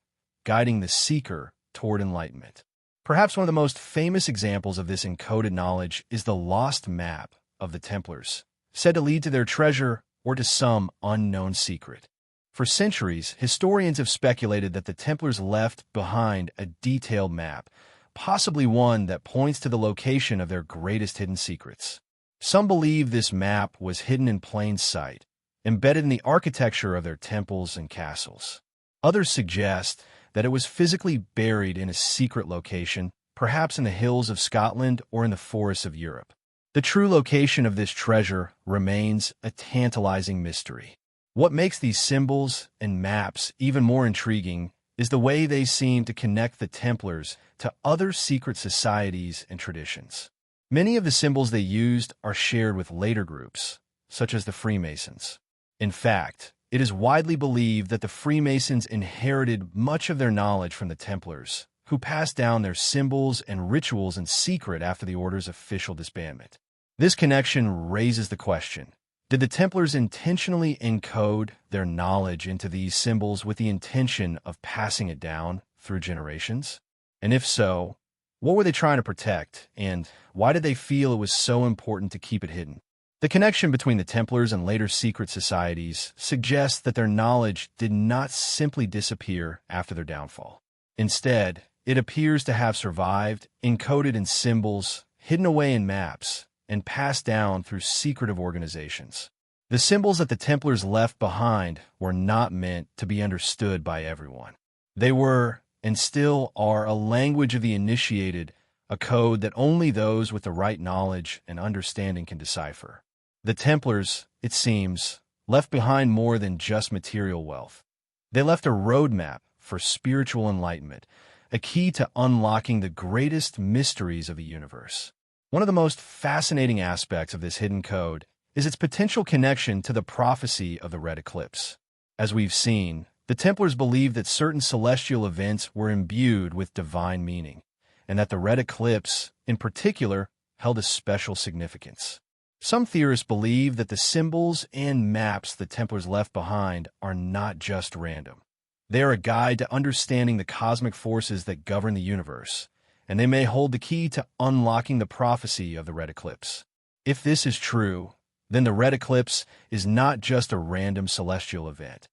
guiding the seeker toward enlightenment. Perhaps one of the most famous examples of this encoded knowledge is the lost map of the Templars, said to lead to their treasure or to some unknown secret. For centuries, historians have speculated that the Templars left behind a detailed map, possibly one that points to the location of their greatest hidden secrets. Some believe this map was hidden in plain sight, embedded in the architecture of their temples and castles. Others suggest that it was physically buried in a secret location, perhaps in the hills of Scotland or in the forests of Europe. The true location of this treasure remains a tantalizing mystery. What makes these symbols and maps even more intriguing is the way they seem to connect the Templars to other secret societies and traditions. Many of the symbols they used are shared with later groups, such as the Freemasons. In fact, it is widely believed that the Freemasons inherited much of their knowledge from the Templars, who passed down their symbols and rituals in secret after the order's official disbandment. This connection raises the question: did the Templars intentionally encode their knowledge into these symbols with the intention of passing it down through generations? And if so, what were they trying to protect, and why did they feel it was so important to keep it hidden? The connection between the Templars and later secret societies suggests that their knowledge did not simply disappear after their downfall. Instead, it appears to have survived, encoded in symbols, hidden away in maps, and passed down through secretive organizations. The symbols that the Templars left behind were not meant to be understood by everyone. They were, and still are, a language of the initiated, a code that only those with the right knowledge and understanding can decipher. The Templars, it seems, left behind more than just material wealth. They left a roadmap for spiritual enlightenment, a key to unlocking the greatest mysteries of the universe. One of the most fascinating aspects of this hidden code is its potential connection to the prophecy of the Red Eclipse. As we've seen, the Templars believed that certain celestial events were imbued with divine meaning, and that the Red Eclipse, in particular, held a special significance. Some theorists believe that the symbols and maps the Templars left behind are not just random. They are a guide to understanding the cosmic forces that govern the universe, and they may hold the key to unlocking the prophecy of the Red Eclipse. If this is true, then the Red Eclipse is not just a random celestial event.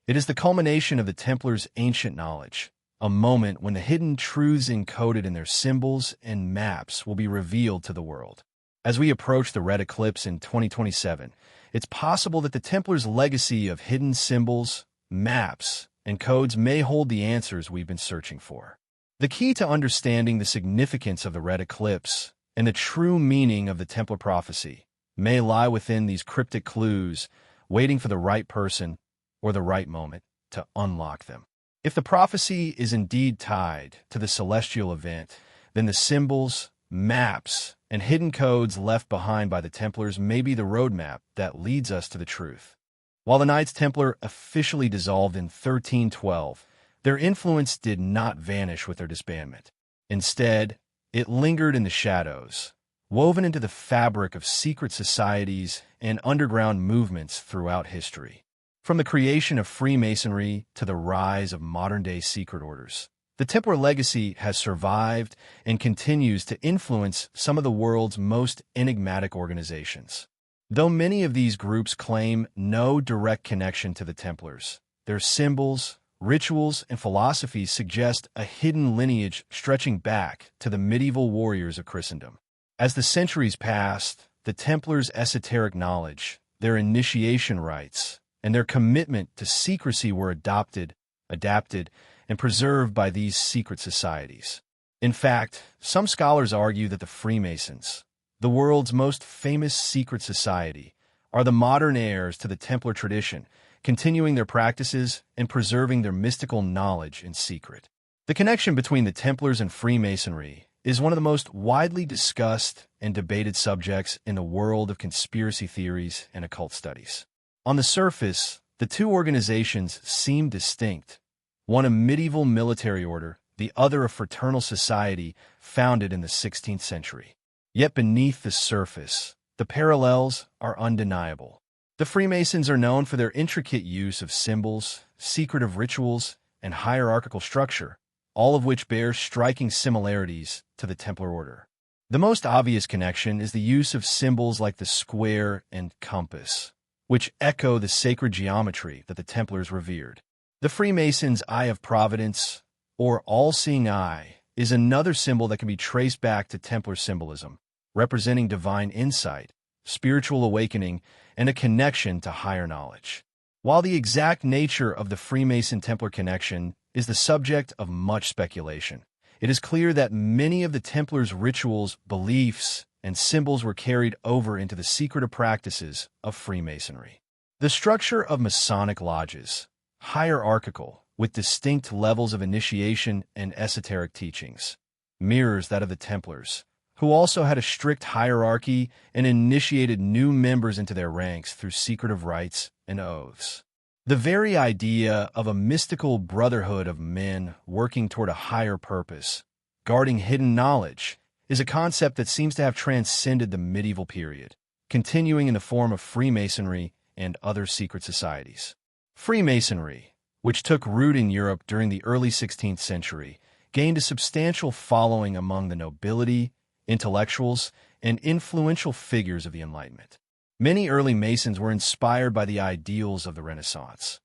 It is the culmination of the Templars' ancient knowledge, a moment when the hidden truths encoded in their symbols and maps will be revealed to the world. As we approach the Red Eclipse in 2027, it's possible that the Templars' legacy of hidden symbols, maps, and codes may hold the answers we've been searching for. The key to understanding the significance of the Red Eclipse and the true meaning of the Templar prophecy may lie within these cryptic clues, waiting for the right person or the right moment to unlock them. If the prophecy is indeed tied to the celestial event, then the symbols, maps, and hidden codes left behind by the Templars may be the roadmap that leads us to the truth. While the Knights Templar officially dissolved in 1312, their influence did not vanish with their disbandment. Instead, it lingered in the shadows, woven into the fabric of secret societies and underground movements throughout history. From the creation of Freemasonry to the rise of modern-day secret orders, the Templar legacy has survived and continues to influence some of the world's most enigmatic organizations. Though many of these groups claim no direct connection to the Templars, their symbols, rituals, and philosophies suggest a hidden lineage stretching back to the medieval warriors of Christendom. As the centuries passed, the Templars' esoteric knowledge, their initiation rites, and their commitment to secrecy were adapted, and preserved by these secret societies. In fact, some scholars argue that the Freemasons, the world's most famous secret society, are the modern heirs to the Templar tradition, continuing their practices and preserving their mystical knowledge in secret. The connection between the Templars and Freemasonry is one of the most widely discussed and debated subjects in the world of conspiracy theories and occult studies. On the surface, the two organizations seem distinct, one a medieval military order, the other a fraternal society founded in the 16th century. Yet beneath the surface, the parallels are undeniable. The Freemasons are known for their intricate use of symbols, secretive rituals, and hierarchical structure, all of which bear striking similarities to the Templar order. The most obvious connection is the use of symbols like the square and compass, which echo the sacred geometry that the Templars revered. The Freemasons' Eye of Providence, or all-seeing eye, is another symbol that can be traced back to Templar symbolism, representing divine insight, spiritual awakening, and a connection to higher knowledge. While the exact nature of the Freemason-Templar connection is the subject of much speculation, it is clear that many of the Templars' rituals, beliefs, and symbols were carried over into the secretive practices of Freemasonry. The structure of Masonic lodges, hierarchical, with distinct levels of initiation and esoteric teachings, mirrors that of the Templars, who also had a strict hierarchy and initiated new members into their ranks through secretive rites and oaths. The very idea of a mystical brotherhood of men working toward a higher purpose, guarding hidden knowledge, is a concept that seems to have transcended the medieval period, continuing in the form of Freemasonry and other secret societies. Freemasonry, which took root in Europe during the early 16th century, gained a substantial following among the nobility, intellectuals, and influential figures of the Enlightenment. Many early Masons were inspired by the ideals of the Renaissance,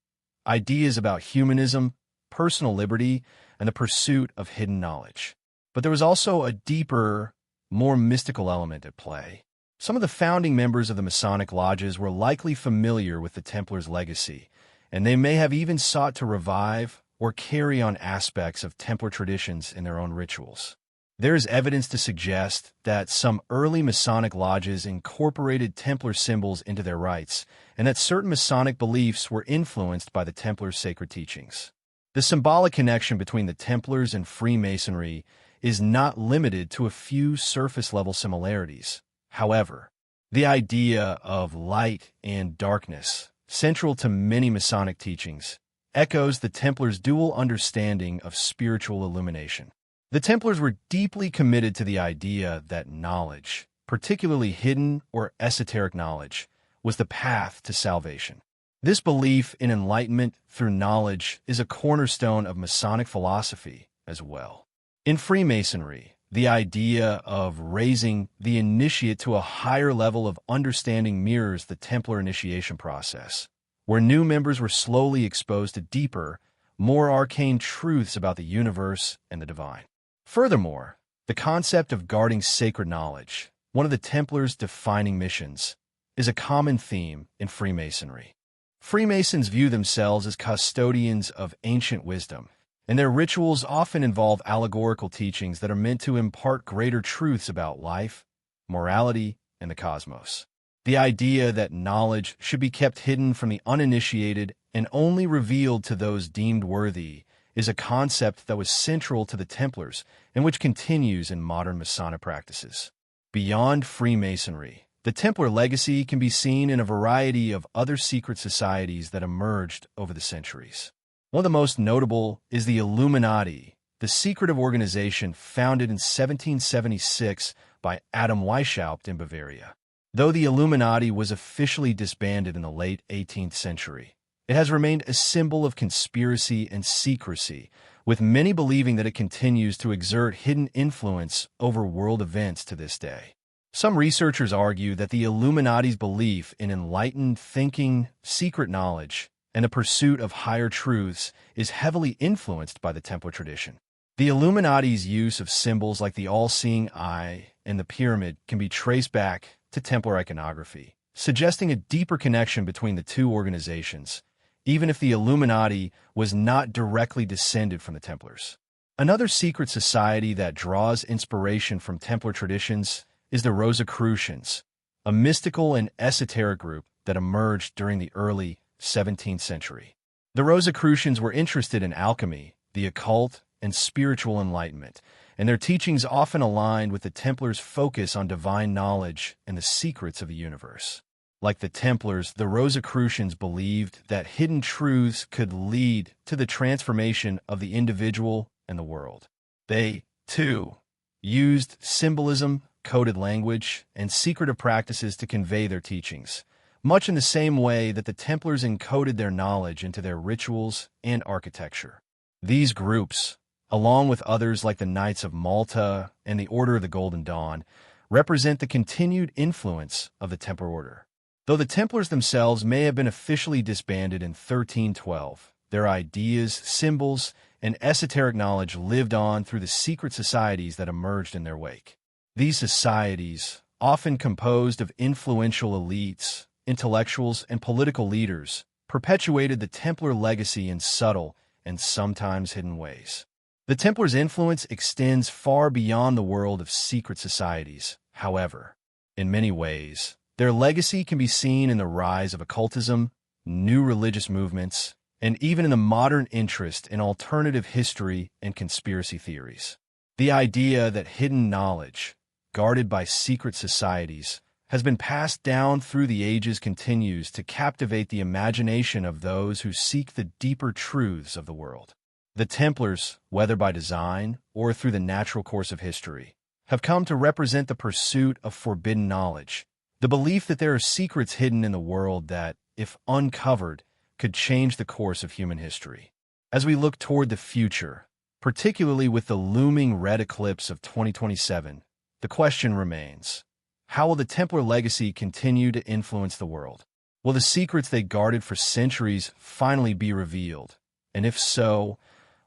ideas about humanism, personal liberty, and the pursuit of hidden knowledge. But there was also a deeper, more mystical element at play. Some of the founding members of the Masonic lodges were likely familiar with the Templars' legacy, and they may have even sought to revive or carry on aspects of Templar traditions in their own rituals. There is evidence to suggest that some early Masonic lodges incorporated Templar symbols into their rites, and that certain Masonic beliefs were influenced by the Templars' sacred teachings. The symbolic connection between the Templars and Freemasonry is not limited to a few surface-level similarities. However, the idea of light and darkness, central to many Masonic teachings, echoes the Templars' dual understanding of spiritual illumination. The Templars were deeply committed to the idea that knowledge, particularly hidden or esoteric knowledge, was the path to salvation. This belief in enlightenment through knowledge is a cornerstone of Masonic philosophy as well. In Freemasonry, the idea of raising the initiate to a higher level of understanding mirrors the Templar initiation process, where new members were slowly exposed to deeper, more arcane truths about the universe and the divine. Furthermore, the concept of guarding sacred knowledge, one of the Templars' defining missions, is a common theme in Freemasonry. Freemasons view themselves as custodians of ancient wisdom, and their rituals often involve allegorical teachings that are meant to impart greater truths about life, morality, and the cosmos. The idea that knowledge should be kept hidden from the uninitiated and only revealed to those deemed worthy is a concept that was central to the Templars and which continues in modern Masonic practices. Beyond Freemasonry, the Templar legacy can be seen in a variety of other secret societies that emerged over the centuries. One of the most notable is the Illuminati, the secretive organization founded in 1776 by Adam Weishaupt in Bavaria. Though the Illuminati was officially disbanded in the late 18th century, it has remained a symbol of conspiracy and secrecy, with many believing that it continues to exert hidden influence over world events to this day. Some researchers argue that the Illuminati's belief in enlightened thinking, secret knowledge, and the pursuit of higher truths is heavily influenced by the Templar tradition. The Illuminati's use of symbols like the all-seeing eye and the pyramid can be traced back to Templar iconography, suggesting a deeper connection between the two organizations, even if the Illuminati was not directly descended from the Templars. Another secret society that draws inspiration from Templar traditions is the Rosicrucians, a mystical and esoteric group that emerged during the early 17th century. The Rosicrucians were interested in alchemy, the occult, and spiritual enlightenment, and their teachings often aligned with the Templars' focus on divine knowledge and the secrets of the universe. Like the Templars, the Rosicrucians believed that hidden truths could lead to the transformation of the individual and the world. They, too, used symbolism, coded language, and secretive practices to convey their teachings, much in the same way that the Templars encoded their knowledge into their rituals and architecture. These groups, along with others like the Knights of Malta and the Order of the Golden Dawn, represent the continued influence of the Templar Order. Though the Templars themselves may have been officially disbanded in 1312, their ideas, symbols, and esoteric knowledge lived on through the secret societies that emerged in their wake. These societies, often composed of influential elites, intellectuals, and political leaders, perpetuated the Templar legacy in subtle and sometimes hidden ways. The Templars' influence extends far beyond the world of secret societies. However, in many ways, their legacy can be seen in the rise of occultism, new religious movements, and even in the modern interest in alternative history and conspiracy theories. The idea that hidden knowledge, guarded by secret societies, has been passed down through the ages continues to captivate the imagination of those who seek the deeper truths of the world. The Templars, whether by design or through the natural course of history, have come to represent the pursuit of forbidden knowledge, the belief that there are secrets hidden in the world that, if uncovered, could change the course of human history. As we look toward the future, particularly with the looming Red Eclipse of 2027, the question remains, how will the Templar legacy continue to influence the world? Will the secrets they guarded for centuries finally be revealed? And if so,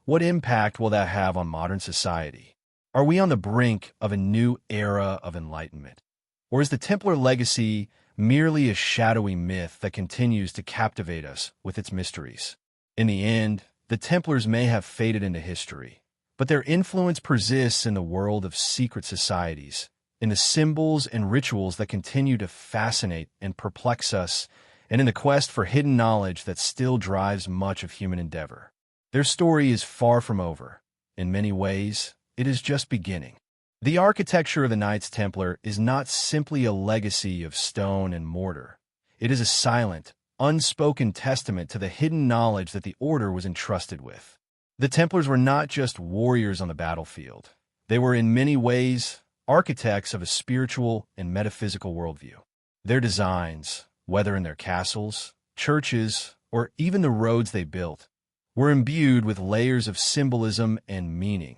what impact will that have on modern society? Are we on the brink of a new era of enlightenment? Or is the Templar legacy merely a shadowy myth that continues to captivate us with its mysteries? In the end, the Templars may have faded into history, but their influence persists in the world of secret societies, in the symbols and rituals that continue to fascinate and perplex us, and in the quest for hidden knowledge that still drives much of human endeavor. Their story is far from over. In many ways, it is just beginning. The architecture of the Knights Templar is not simply a legacy of stone and mortar. It is a silent, unspoken testament to the hidden knowledge that the Order was entrusted with. The Templars were not just warriors on the battlefield. They were in many ways architects of a spiritual and metaphysical worldview. Their designs, whether in their castles, churches, or even the roads they built, were imbued with layers of symbolism and meaning,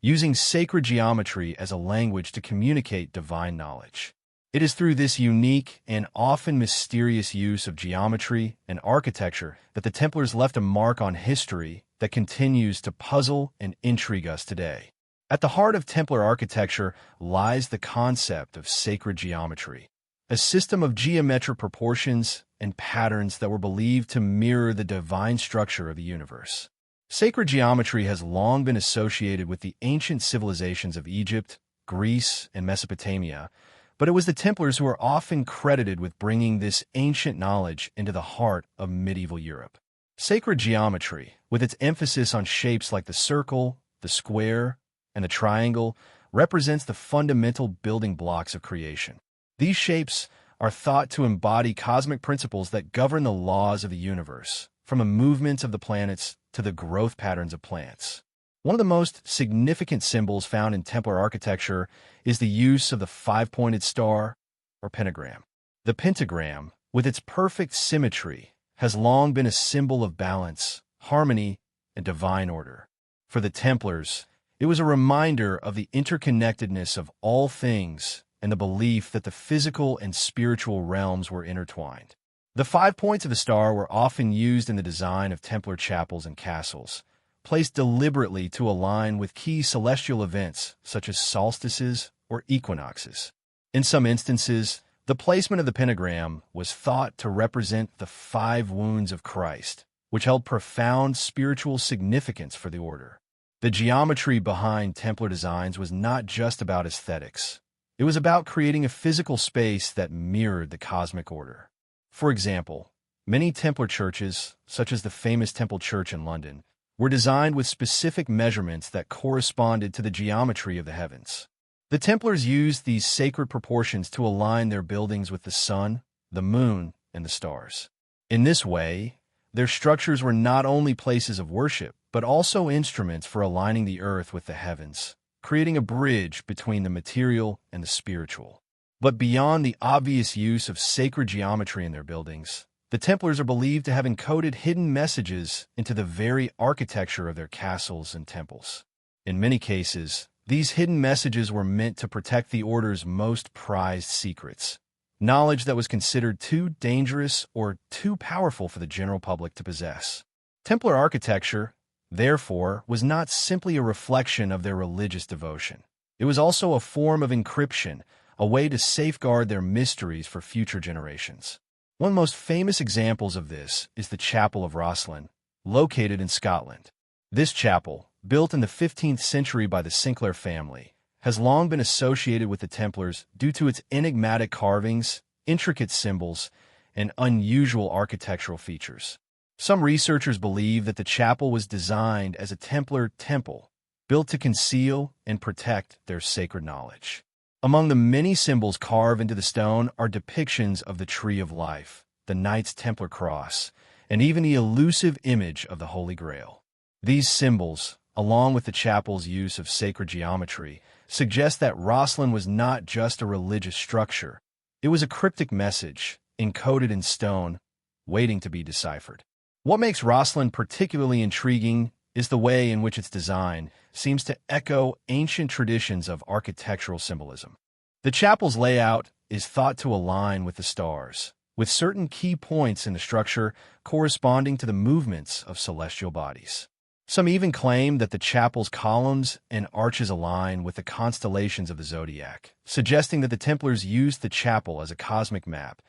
using sacred geometry as a language to communicate divine knowledge. It is through this unique and often mysterious use of geometry and architecture that the Templars left a mark on history that continues to puzzle and intrigue us today. At the heart of Templar architecture lies the concept of sacred geometry, a system of geometric proportions and patterns that were believed to mirror the divine structure of the universe. Sacred geometry has long been associated with the ancient civilizations of Egypt, Greece, and Mesopotamia, but it was the Templars who are often credited with bringing this ancient knowledge into the heart of medieval Europe. Sacred geometry, with its emphasis on shapes like the circle, the square, and the triangle, represents the fundamental building blocks of creation. These shapes are thought to embody cosmic principles that govern the laws of the universe, from the movements of the planets to the growth patterns of plants. One of the most significant symbols found in Templar architecture is the use of the five-pointed star, or pentagram. The pentagram, with its perfect symmetry, has long been a symbol of balance, harmony, and divine order. For the Templars, it was a reminder of the interconnectedness of all things and the belief that the physical and spiritual realms were intertwined. The 5 points of the star were often used in the design of Templar chapels and castles, placed deliberately to align with key celestial events such as solstices or equinoxes. In some instances, the placement of the pentagram was thought to represent the 5 wounds of Christ, which held profound spiritual significance for the order. The geometry behind Templar designs was not just about aesthetics. It was about creating a physical space that mirrored the cosmic order. For example, many Templar churches, such as the famous Temple Church in London, were designed with specific measurements that corresponded to the geometry of the heavens. The Templars used these sacred proportions to align their buildings with the sun, the moon, and the stars. In this way, their structures were not only places of worship, but also instruments for aligning the earth with the heavens, creating a bridge between the material and the spiritual. But beyond the obvious use of sacred geometry in their buildings, the Templars are believed to have encoded hidden messages into the very architecture of their castles and temples. In many cases, these hidden messages were meant to protect the order's most prized secrets, knowledge that was considered too dangerous or too powerful for the general public to possess. Templar architecture, therefore, was not simply a reflection of their religious devotion. It was also a form of encryption, a way to safeguard their mysteries for future generations. One of the most famous examples of this is the Chapel of Rosslyn, located in Scotland. This chapel, built in the 15th century by the Sinclair family, has long been associated with the Templars due to its enigmatic carvings, intricate symbols, and unusual architectural features. Some researchers believe that the chapel was designed as a Templar temple, built to conceal and protect their sacred knowledge. Among the many symbols carved into the stone are depictions of the Tree of Life, the Knights Templar cross, and even the elusive image of the Holy Grail. These symbols, along with the chapel's use of sacred geometry, suggest that Rosslyn was not just a religious structure. It was a cryptic message, encoded in stone, waiting to be deciphered. What makes Rosslyn particularly intriguing is the way in which its design seems to echo ancient traditions of architectural symbolism. The chapel's layout is thought to align with the stars, with certain key points in the structure corresponding to the movements of celestial bodies. Some even claim that the chapel's columns and arches align with the constellations of the zodiac, suggesting that the Templars used the chapel as a cosmic map,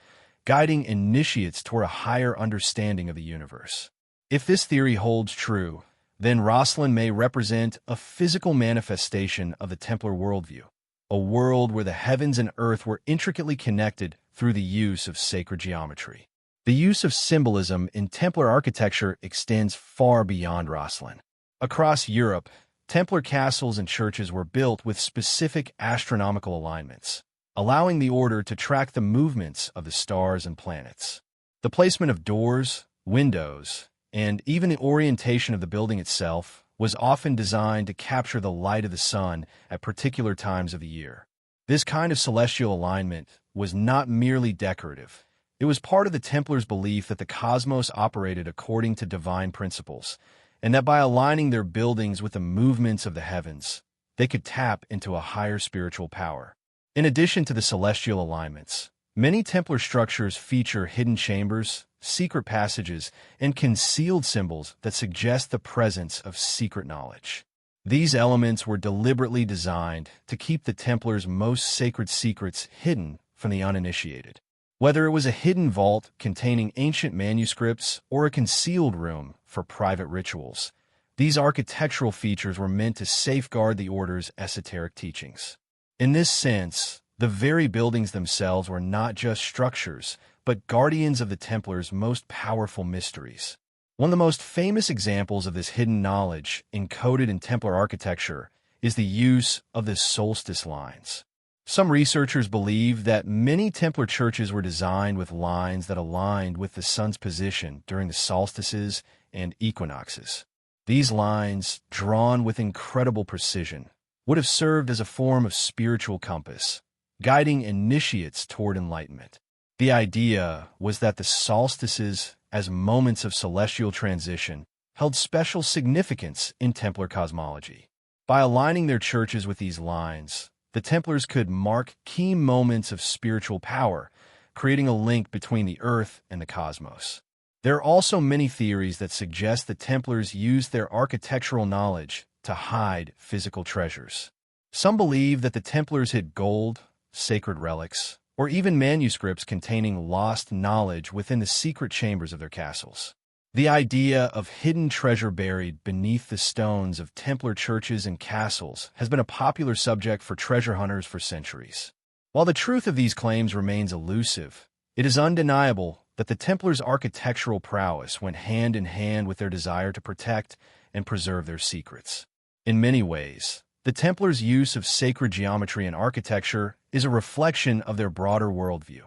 guiding initiates toward a higher understanding of the universe. If this theory holds true, then Rosslyn may represent a physical manifestation of the Templar worldview, a world where the heavens and earth were intricately connected through the use of sacred geometry. The use of symbolism in Templar architecture extends far beyond Rosslyn. Across Europe, Templar castles and churches were built with specific astronomical alignments, allowing the order to track the movements of the stars and planets. The placement of doors, windows, and even the orientation of the building itself was often designed to capture the light of the sun at particular times of the year. This kind of celestial alignment was not merely decorative. It was part of the Templars' belief that the cosmos operated according to divine principles, and that by aligning their buildings with the movements of the heavens, they could tap into a higher spiritual power. In addition to the celestial alignments, Many Templar structures feature hidden chambers, secret passages, and concealed symbols that suggest the presence of secret knowledge. These elements were deliberately designed to keep the Templars' most sacred secrets hidden from the uninitiated. Whether it was a hidden vault containing ancient manuscripts or a concealed room for private rituals, these architectural features were meant to safeguard the order's esoteric teachings. In this sense, the very buildings themselves were not just structures, but guardians of the Templars' most powerful mysteries. One of the most famous examples of this hidden knowledge encoded in Templar architecture is the use of the solstice lines. Some researchers believe that many Templar churches were designed with lines that aligned with the sun's position during the solstices and equinoxes. These lines, drawn with incredible precision, would have served as a form of spiritual compass, guiding initiates toward enlightenment. The idea was that the solstices, as moments of celestial transition, held special significance in Templar cosmology. By aligning their churches with these lines, the Templars could mark key moments of spiritual power, creating a link between the earth and the cosmos. There are also many theories that suggest the Templars used their architectural knowledge to hide physical treasures. Some believe that the Templars hid gold, sacred relics, or even manuscripts containing lost knowledge within the secret chambers of their castles. The idea of hidden treasure buried beneath the stones of Templar churches and castles has been a popular subject for treasure hunters for centuries. While the truth of these claims remains elusive, it is undeniable that the Templars' architectural prowess went hand in hand with their desire to protect and preserve their secrets. In many ways, the Templars' use of sacred geometry and architecture is a reflection of their broader worldview,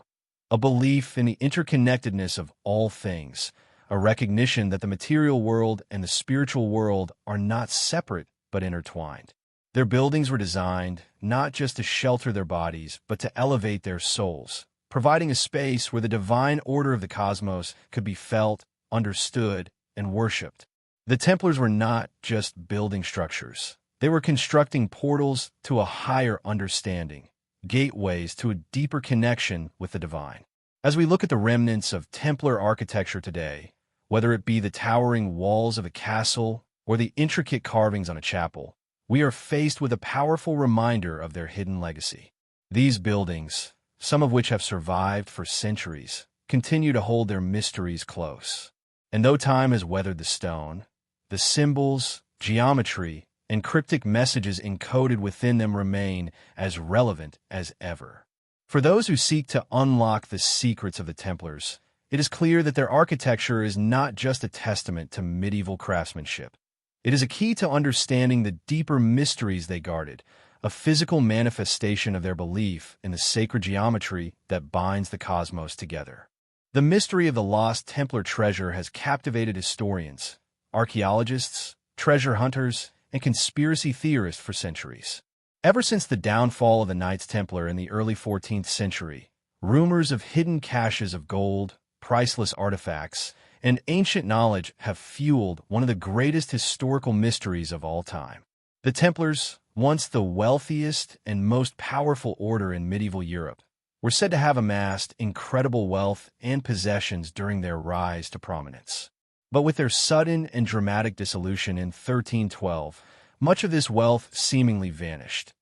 a belief in the interconnectedness of all things, a recognition that the material world and the spiritual world are not separate but intertwined. Their buildings were designed not just to shelter their bodies, but to elevate their souls, providing a space where the divine order of the cosmos could be felt, understood, and worshipped. The Templars were not just building structures. They were constructing portals to a higher understanding, gateways to a deeper connection with the divine. As we look at the remnants of Templar architecture today, whether it be the towering walls of a castle or the intricate carvings on a chapel, we are faced with a powerful reminder of their hidden legacy. These buildings, some of which have survived for centuries, continue to hold their mysteries close. And though time has weathered the stone, the symbols, geometry, and cryptic messages encoded within them remain as relevant as ever. For those who seek to unlock the secrets of the Templars, it is clear that their architecture is not just a testament to medieval craftsmanship. It is a key to understanding the deeper mysteries they guarded, a physical manifestation of their belief in the sacred geometry that binds the cosmos together. The mystery of the lost Templar treasure has captivated historians, archaeologists, treasure hunters, and conspiracy theorists for centuries. Ever since the downfall of the Knights Templar in the early 14th century, rumors of hidden caches of gold, priceless artifacts, and ancient knowledge have fueled one of the greatest historical mysteries of all time. The Templars, once the wealthiest and most powerful order in medieval Europe, were said to have amassed incredible wealth and possessions during their rise to prominence. But with their sudden and dramatic dissolution in 1312, much of this wealth seemingly vanished,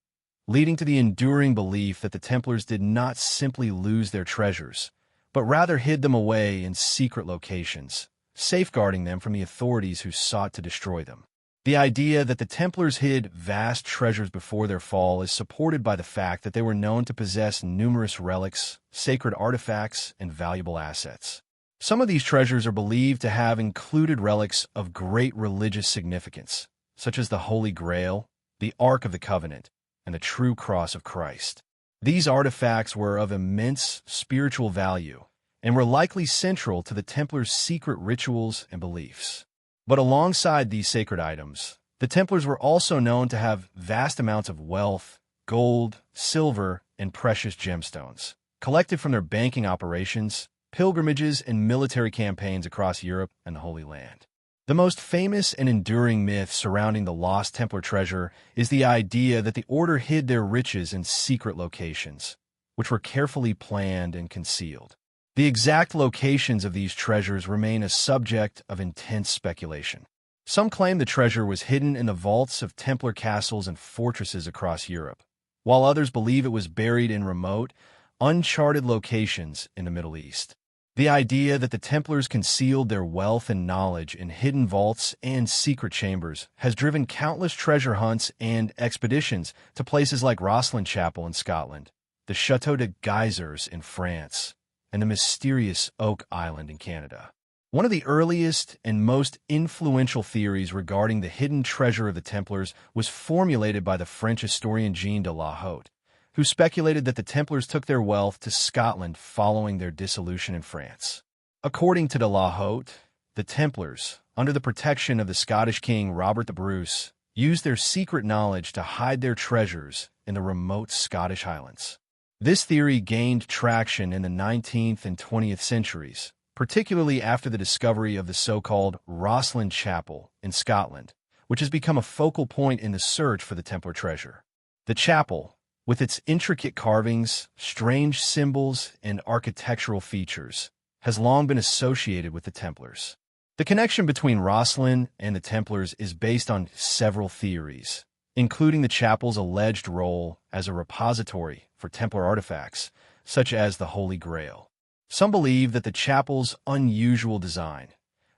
leading to the enduring belief that the Templars did not simply lose their treasures, but rather hid them away in secret locations, safeguarding them from the authorities who sought to destroy them. The idea that the Templars hid vast treasures before their fall is supported by the fact that they were known to possess numerous relics, sacred artifacts, and valuable assets. Some of these treasures are believed to have included relics of great religious significance, such as the Holy Grail, the Ark of the Covenant, and the true cross of Christ. These artifacts were of immense spiritual value and were likely central to the Templars' secret rituals and beliefs. But alongside these sacred items, the Templars were also known to have vast amounts of wealth, gold, silver, and precious gemstones, collected from their banking operations, pilgrimages, and military campaigns across Europe and the Holy Land. The most famous and enduring myth surrounding the lost Templar treasure is the idea that the order hid their riches in secret locations, which were carefully planned and concealed. The exact locations of these treasures remain a subject of intense speculation. Some claim the treasure was hidden in the vaults of Templar castles and fortresses across Europe, while others believe it was buried in remote, uncharted locations in the Middle East. The idea that the Templars concealed their wealth and knowledge in hidden vaults and secret chambers has driven countless treasure hunts and expeditions to places like Rosslyn Chapel in Scotland, the Chateau de Geysers in France, and the mysterious Oak Island in Canada. One of the earliest and most influential theories regarding the hidden treasure of the Templars was formulated by the French historian Jean de la Haute, who speculated that the Templars took their wealth to Scotland following their dissolution in France. According to de la Haute, the Templars, under the protection of the Scottish king Robert the Bruce, used their secret knowledge to hide their treasures in the remote Scottish Highlands. This theory gained traction in the 19th and 20th centuries, particularly after the discovery of the so-called Rosslyn Chapel in Scotland, which has become a focal point in the search for the Templar treasure. The chapel, with its intricate carvings, strange symbols, and architectural features, has long been associated with the Templars. The connection between Rosslyn and the Templars is based on several theories, including the chapel's alleged role as a repository for Templar artifacts, such as the Holy Grail. Some believe that the chapel's unusual design,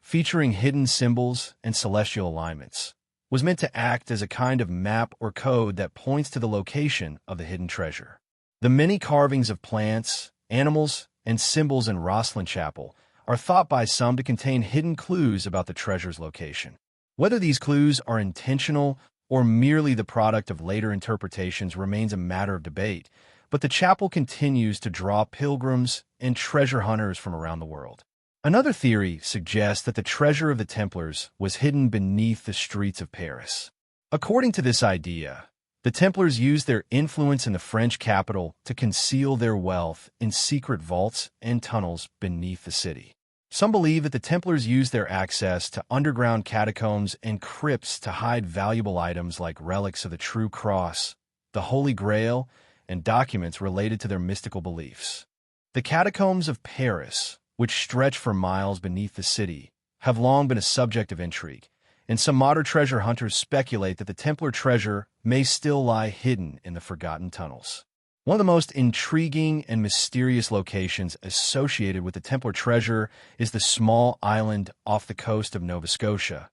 featuring hidden symbols and celestial alignments, was meant to act as a kind of map or code that points to the location of the hidden treasure. The many carvings of plants, animals, and symbols in Rosslyn Chapel are thought by some to contain hidden clues about the treasure's location. Whether these clues are intentional or merely the product of later interpretations remains a matter of debate, but the chapel continues to draw pilgrims and treasure hunters from around the world. Another theory suggests that the treasure of the Templars was hidden beneath the streets of Paris. According to this idea, the Templars used their influence in the French capital to conceal their wealth in secret vaults and tunnels beneath the city. Some believe that the Templars used their access to underground catacombs and crypts to hide valuable items like relics of the True Cross, the Holy Grail, and documents related to their mystical beliefs. The catacombs of Paris, which stretch for miles beneath the city, have long been a subject of intrigue, and some modern treasure hunters speculate that the Templar treasure may still lie hidden in the forgotten tunnels. One of the most intriguing and mysterious locations associated with the Templar treasure is the small island off the coast of Nova Scotia,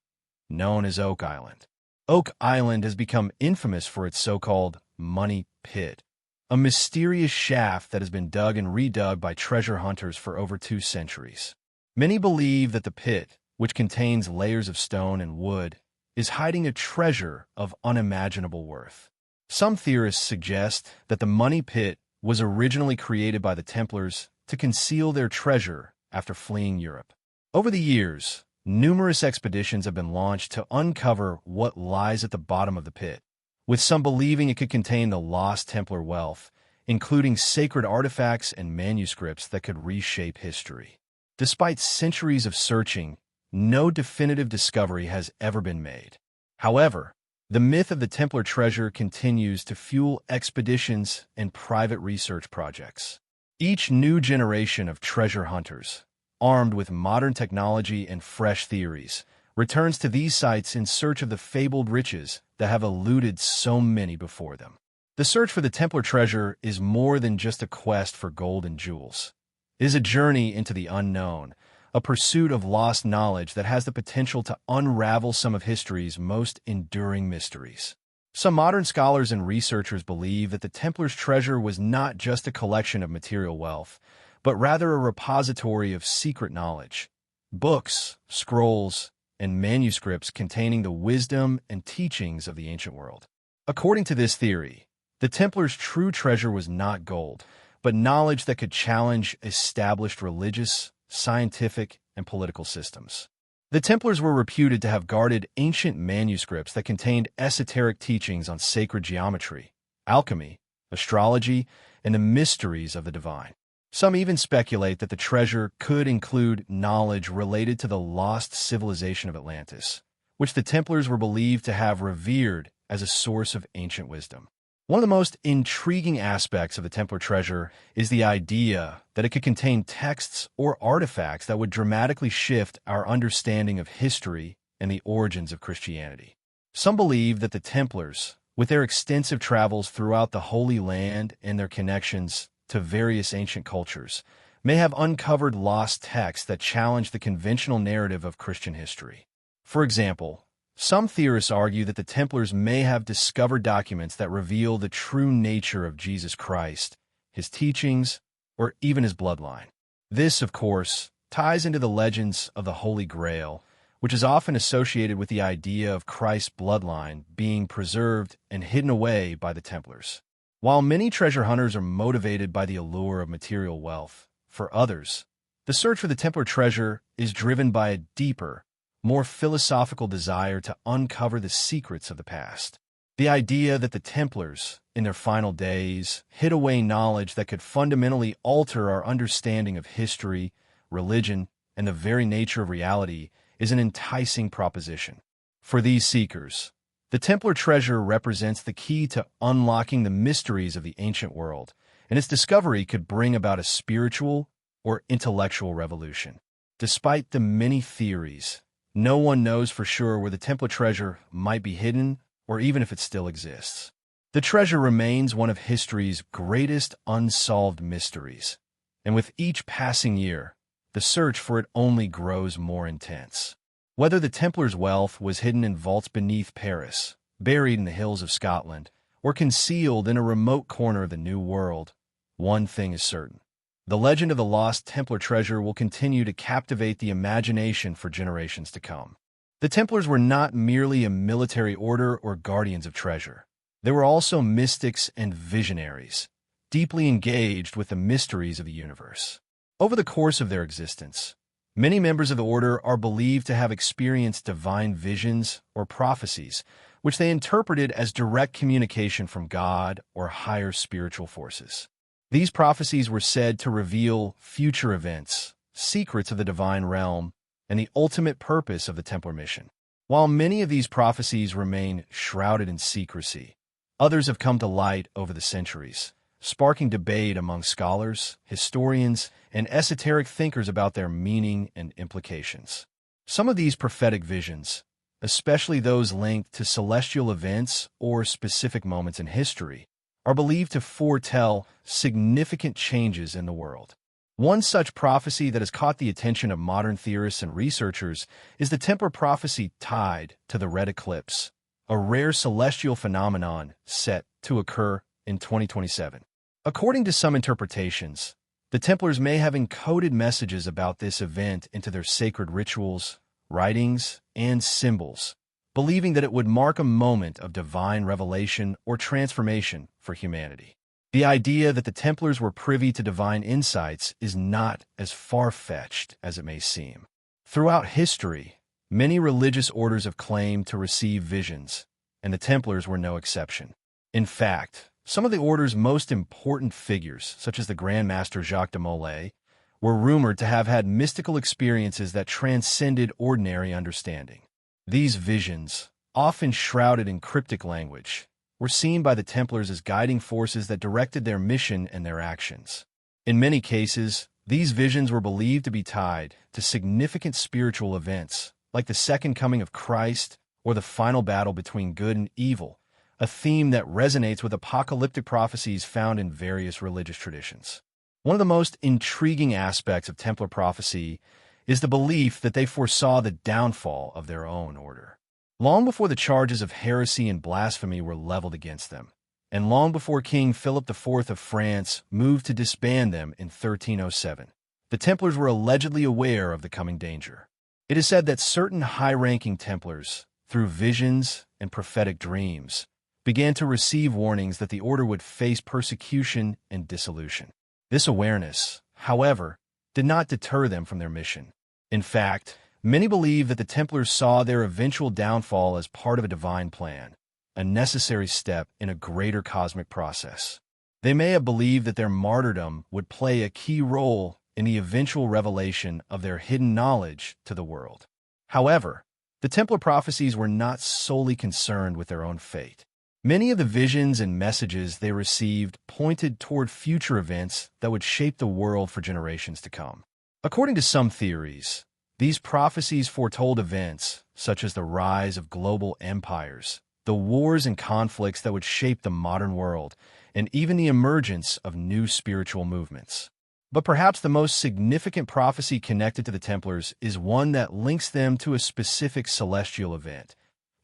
known as Oak Island. Oak Island has become infamous for its so-called money pit, a mysterious shaft that has been dug and redug by treasure hunters for over 2 centuries. Many believe that the pit, which contains layers of stone and wood, is hiding a treasure of unimaginable worth. Some theorists suggest that the money pit was originally created by the Templars to conceal their treasure after fleeing Europe. Over the years, numerous expeditions have been launched to uncover what lies at the bottom of the pit, with some believing it could contain the lost Templar wealth, including sacred artifacts and manuscripts that could reshape history. Despite centuries of searching, no definitive discovery has ever been made. However, the myth of the Templar treasure continues to fuel expeditions and private research projects. Each new generation of treasure hunters, armed with modern technology and fresh theories, returns to these sites in search of the fabled riches that have eluded so many before them. The search for the Templar treasure is more than just a quest for gold and jewels. It is a journey into the unknown, a pursuit of lost knowledge that has the potential to unravel some of history's most enduring mysteries. Some modern scholars and researchers believe that the Templars' treasure was not just a collection of material wealth, but rather a repository of secret knowledge, books, scrolls, and manuscripts containing the wisdom and teachings of the ancient world. According to this theory, the Templars' true treasure was not gold, but knowledge that could challenge established religious, scientific, and political systems. The Templars were reputed to have guarded ancient manuscripts that contained esoteric teachings on sacred geometry, alchemy, astrology, and the mysteries of the divine. Some even speculate that the treasure could include knowledge related to the lost civilization of Atlantis, which the Templars were believed to have revered as a source of ancient wisdom. One of the most intriguing aspects of the Templar treasure is the idea that it could contain texts or artifacts that would dramatically shift our understanding of history and the origins of Christianity. Some believe that the Templars, with their extensive travels throughout the Holy Land and their connections to various ancient cultures, may have uncovered lost texts that challenge the conventional narrative of Christian history. For example, some theorists argue that the Templars may have discovered documents that reveal the true nature of Jesus Christ, his teachings, or even his bloodline. This, of course, ties into the legends of the Holy Grail, which is often associated with the idea of Christ's bloodline being preserved and hidden away by the Templars. While many treasure hunters are motivated by the allure of material wealth, for others, the search for the Templar treasure is driven by a deeper, more philosophical desire to uncover the secrets of the past. The idea that the Templars, in their final days, hid away knowledge that could fundamentally alter our understanding of history, religion, and the very nature of reality is an enticing proposition. For these seekers, the Templar treasure represents the key to unlocking the mysteries of the ancient world, and its discovery could bring about a spiritual or intellectual revolution. Despite the many theories, no one knows for sure where the Templar treasure might be hidden or even if it still exists. The treasure remains one of history's greatest unsolved mysteries, and with each passing year, the search for it only grows more intense. Whether the Templars' wealth was hidden in vaults beneath Paris, buried in the hills of Scotland, or concealed in a remote corner of the New World, one thing is certain. The legend of the lost Templar treasure will continue to captivate the imagination for generations to come. The Templars were not merely a military order or guardians of treasure. They were also mystics and visionaries, deeply engaged with the mysteries of the universe. Over the course of their existence, many members of the order are believed to have experienced divine visions or prophecies, which they interpreted as direct communication from God or higher spiritual forces. These prophecies were said to reveal future events, secrets of the divine realm, and the ultimate purpose of the Templar mission. While many of these prophecies remain shrouded in secrecy, others have come to light over the centuries, sparking debate among scholars, historians, and esoteric thinkers about their meaning and implications. Some of these prophetic visions, especially those linked to celestial events or specific moments in history, are believed to foretell significant changes in the world. One such prophecy that has caught the attention of modern theorists and researchers is the Templar prophecy tied to the Red Eclipse, a rare celestial phenomenon set to occur in 2027. According to some interpretations, the Templars may have encoded messages about this event into their sacred rituals, writings, and symbols, believing that it would mark a moment of divine revelation or transformation for humanity. The idea that the Templars were privy to divine insights is not as far-fetched as it may seem. Throughout history, many religious orders have claimed to receive visions, and the Templars were no exception. In fact, some of the order's most important figures, such as the Grand Master Jacques de Molay, were rumored to have had mystical experiences that transcended ordinary understanding. These visions, often shrouded in cryptic language, were seen by the Templars as guiding forces that directed their mission and their actions. In many cases, these visions were believed to be tied to significant spiritual events, like the Second Coming of Christ or the final battle between good and evil, a theme that resonates with apocalyptic prophecies found in various religious traditions. One of the most intriguing aspects of Templar prophecy is the belief that they foresaw the downfall of their own order. Long before the charges of heresy and blasphemy were leveled against them, and long before King Philip IV of France moved to disband them in 1307, the Templars were allegedly aware of the coming danger. It is said that certain high-ranking Templars, through visions and prophetic dreams, began to receive warnings that the order would face persecution and dissolution. This awareness, however, did not deter them from their mission. In fact, many believe that the Templars saw their eventual downfall as part of a divine plan, a necessary step in a greater cosmic process. They may have believed that their martyrdom would play a key role in the eventual revelation of their hidden knowledge to the world. However, the Templar prophecies were not solely concerned with their own fate. Many of the visions and messages they received pointed toward future events that would shape the world for generations to come. According to some theories, these prophecies foretold events such as the rise of global empires, the wars and conflicts that would shape the modern world, and even the emergence of new spiritual movements. But perhaps the most significant prophecy connected to the Templars is one that links them to a specific celestial event,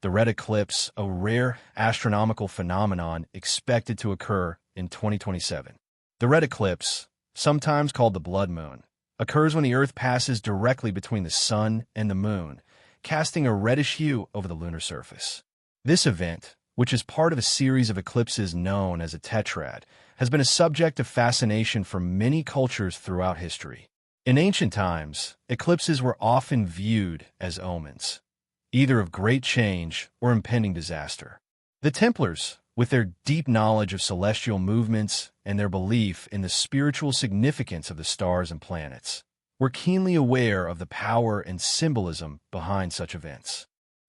the Red Eclipse, a rare astronomical phenomenon expected to occur in 2027. The Red Eclipse, sometimes called the blood moon, occurs when the Earth passes directly between the Sun and the Moon, casting a reddish hue over the lunar surface. This event, which is part of a series of eclipses known as a tetrad, has been a subject of fascination for many cultures throughout history. In ancient times, eclipses were often viewed as omens, either of great change or impending disaster. The Templars, with their deep knowledge of celestial movements and their belief in the spiritual significance of the stars and planets, were keenly aware of the power and symbolism behind such events.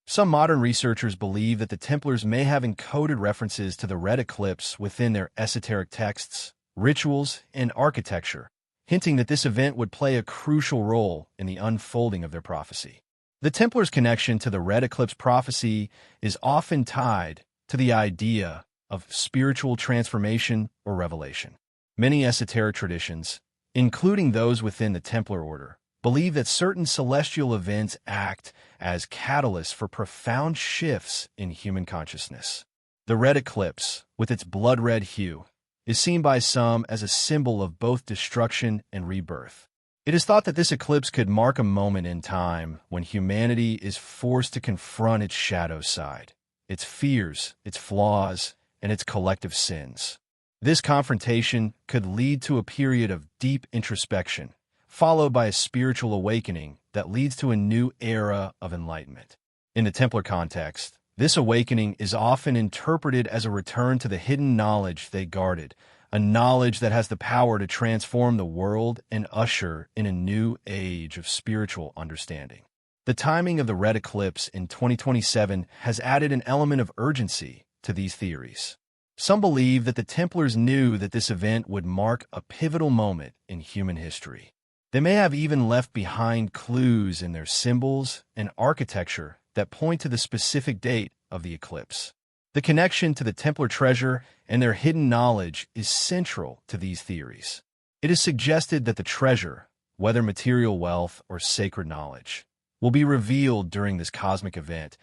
Some modern researchers believe that the Templars may have encoded references to the Red Eclipse within their esoteric texts, rituals, and architecture, hinting that this event would play a crucial role in the unfolding of their prophecy. The Templars' connection to the Red Eclipse prophecy is often tied to the idea of spiritual transformation or revelation. Many esoteric traditions, including those within the Templar order, believe that certain celestial events act as catalysts for profound shifts in human consciousness. The Red Eclipse, with its blood-red hue, is seen by some as a symbol of both destruction and rebirth. It is thought that this eclipse could mark a moment in time when humanity is forced to confront its shadow side, its fears, its flaws, and its collective sins. This confrontation could lead to a period of deep introspection, followed by a spiritual awakening that leads to a new era of enlightenment. In the Templar context, this awakening is often interpreted as a return to the hidden knowledge they guarded, a knowledge that has the power to transform the world and usher in a new age of spiritual understanding. The timing of the Red Eclipse in 2027 has added an element of urgency to these theories. Some believe that the Templars knew that this event would mark a pivotal moment in human history. They may have even left behind clues in their symbols and architecture that point to the specific date of the eclipse. The connection to the Templar treasure and their hidden knowledge is central to these theories. It is suggested that the treasure, whether material wealth or sacred knowledge, will be revealed during this cosmic event,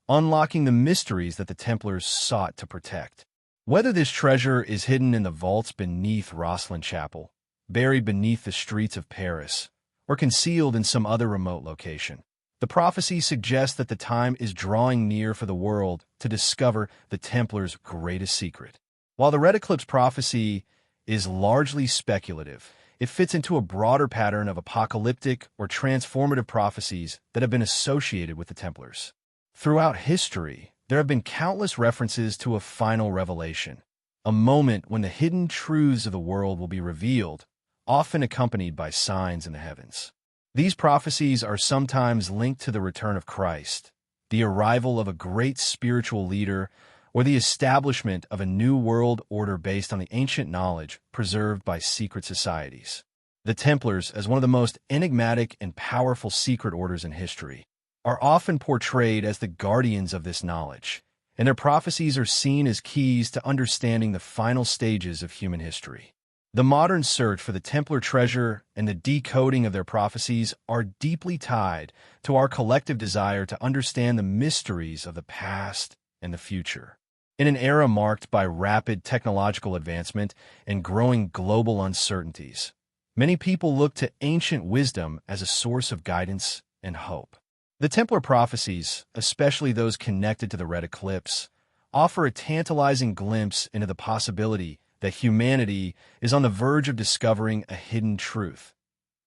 unlocking the mysteries that the Templars sought to protect. Whether this treasure is hidden in the vaults beneath Rosslyn Chapel, buried beneath the streets of Paris, or concealed in some other remote location, the prophecy suggests that the time is drawing near for the world to discover the Templars' greatest secret. While the Red Eclipse prophecy is largely speculative, it fits into a broader pattern of apocalyptic or transformative prophecies that have been associated with the Templars. Throughout history, there have been countless references to a final revelation, a moment when the hidden truths of the world will be revealed, often accompanied by signs in the heavens. These prophecies are sometimes linked to the return of Christ, the arrival of a great spiritual leader, or the establishment of a new world order based on the ancient knowledge preserved by secret societies. The Templars, as one of the most enigmatic and powerful secret orders in history, are often portrayed as the guardians of this knowledge, and their prophecies are seen as keys to understanding the final stages of human history. The modern search for the Templar treasure and the decoding of their prophecies are deeply tied to our collective desire to understand the mysteries of the past and the future. In an era marked by rapid technological advancement and growing global uncertainties, many people look to ancient wisdom as a source of guidance and hope. The Templar prophecies, especially those connected to the Red Eclipse, offer a tantalizing glimpse into the possibility that humanity is on the verge of discovering a hidden truth,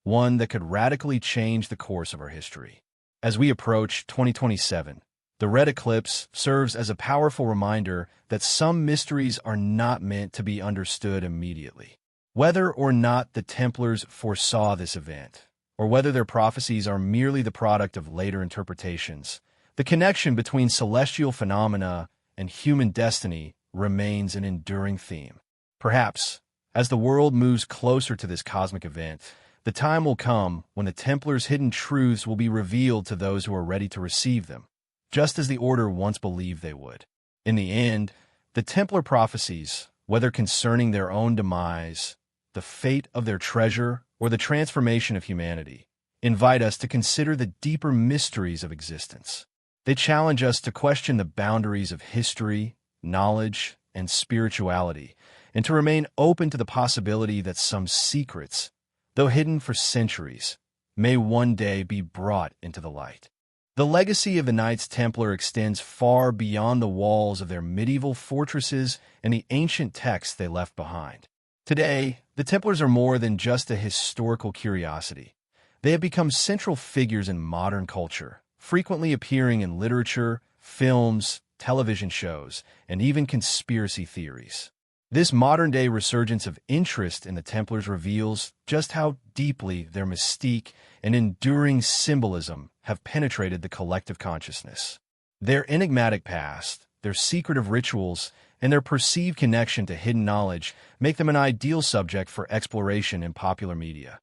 one that could radically change the course of our history. As we approach 2027, the Red Eclipse serves as a powerful reminder that some mysteries are not meant to be understood immediately. Whether or not the Templars foresaw this event, or whether their prophecies are merely the product of later interpretations, the connection between celestial phenomena and human destiny remains an enduring theme. Perhaps, as the world moves closer to this cosmic event, the time will come when the Templars' hidden truths will be revealed to those who are ready to receive them, just as the Order once believed they would. In the end, the Templar prophecies, whether concerning their own demise, the fate of their treasure, or the transformation of humanity, invite us to consider the deeper mysteries of existence. They challenge us to question the boundaries of history, knowledge, and spirituality, and to remain open to the possibility that some secrets, though hidden for centuries, may one day be brought into the light. The legacy of the Knights Templar extends far beyond the walls of their medieval fortresses and the ancient texts they left behind. Today, the Templars are more than just a historical curiosity. They have become central figures in modern culture, frequently appearing in literature, films, television shows, and even conspiracy theories. This modern-day resurgence of interest in the Templars reveals just how deeply their mystique and enduring symbolism have penetrated the collective consciousness. Their enigmatic past, their secretive rituals, and their perceived connection to hidden knowledge make them an ideal subject for exploration in popular media,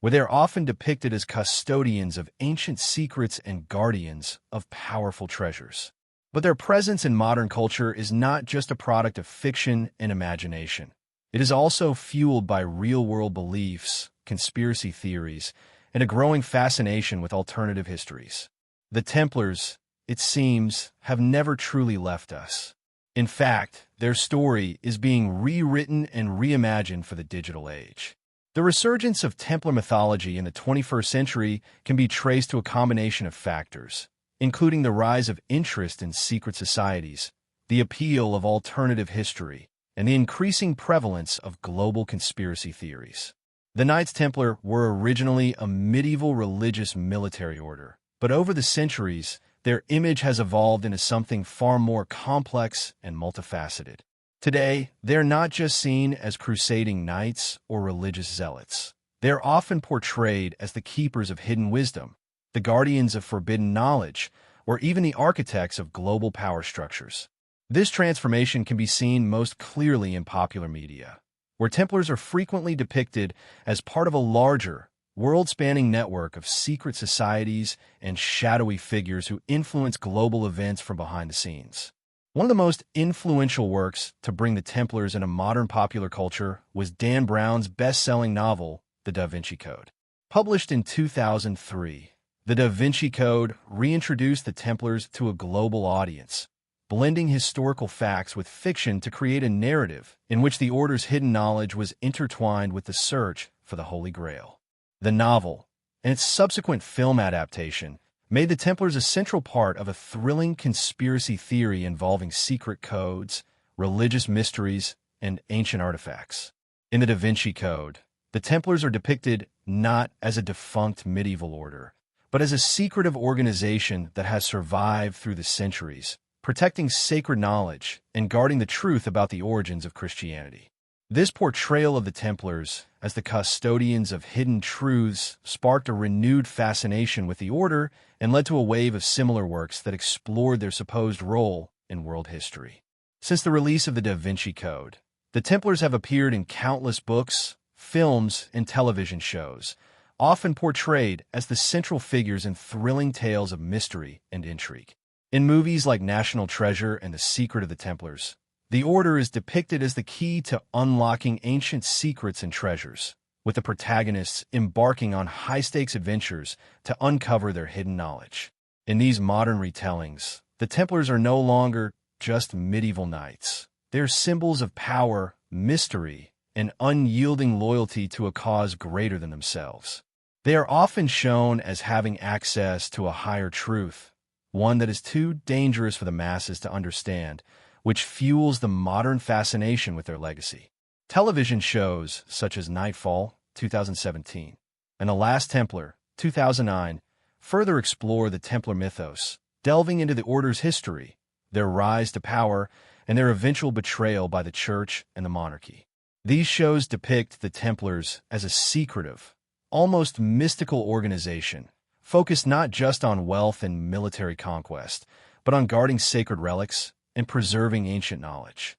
where they are often depicted as custodians of ancient secrets and guardians of powerful treasures. But their presence in modern culture is not just a product of fiction and imagination. It is also fueled by real-world beliefs, conspiracy theories, and a growing fascination with alternative histories. The Templars, it seems, have never truly left us. In fact, their story is being rewritten and reimagined for the digital age. The resurgence of Templar mythology in the 21st century can be traced to a combination of factors, including the rise of interest in secret societies, the appeal of alternative history, and the increasing prevalence of global conspiracy theories. The Knights Templar were originally a medieval religious military order, but over the centuries, their image has evolved into something far more complex and multifaceted. Today, they're not just seen as crusading knights or religious zealots. They're often portrayed as the keepers of hidden wisdom, the guardians of forbidden knowledge, or even the architects of global power structures. This transformation can be seen most clearly in popular media, where Templars are frequently depicted as part of a larger, world-spanning network of secret societies and shadowy figures who influence global events from behind the scenes. One of the most influential works to bring the Templars into modern popular culture was Dan Brown's best-selling novel, The Da Vinci Code. Published in 2003, The Da Vinci Code reintroduced the Templars to a global audience, blending historical facts with fiction to create a narrative in which the Order's hidden knowledge was intertwined with the search for the Holy Grail. The novel, and its subsequent film adaptation, made the Templars a central part of a thrilling conspiracy theory involving secret codes, religious mysteries, and ancient artifacts. In the Da Vinci Code, the Templars are depicted not as a defunct medieval order, but as a secretive organization that has survived through the centuries, protecting sacred knowledge and guarding the truth about the origins of Christianity. This portrayal of the Templars as the custodians of hidden truths sparked a renewed fascination with the Order and led to a wave of similar works that explored their supposed role in world history. Since the release of the Da Vinci Code, the Templars have appeared in countless books, films, and television shows, often portrayed as the central figures in thrilling tales of mystery and intrigue. In movies like National Treasure and The Secret of the Templars, the Order is depicted as the key to unlocking ancient secrets and treasures, with the protagonists embarking on high-stakes adventures to uncover their hidden knowledge. In these modern retellings, the Templars are no longer just medieval knights. They're symbols of power, mystery, and unyielding loyalty to a cause greater than themselves. They are often shown as having access to a higher truth, one that is too dangerous for the masses to understand, which fuels the modern fascination with their legacy. Television shows such as Nightfall, 2017, and The Last Templar, 2009, further explore the Templar mythos, delving into the Order's history, their rise to power, and their eventual betrayal by the Church and the monarchy. These shows depict the Templars as a secretive, almost mystical organization, focused not just on wealth and military conquest, but on guarding sacred relics and preserving ancient knowledge.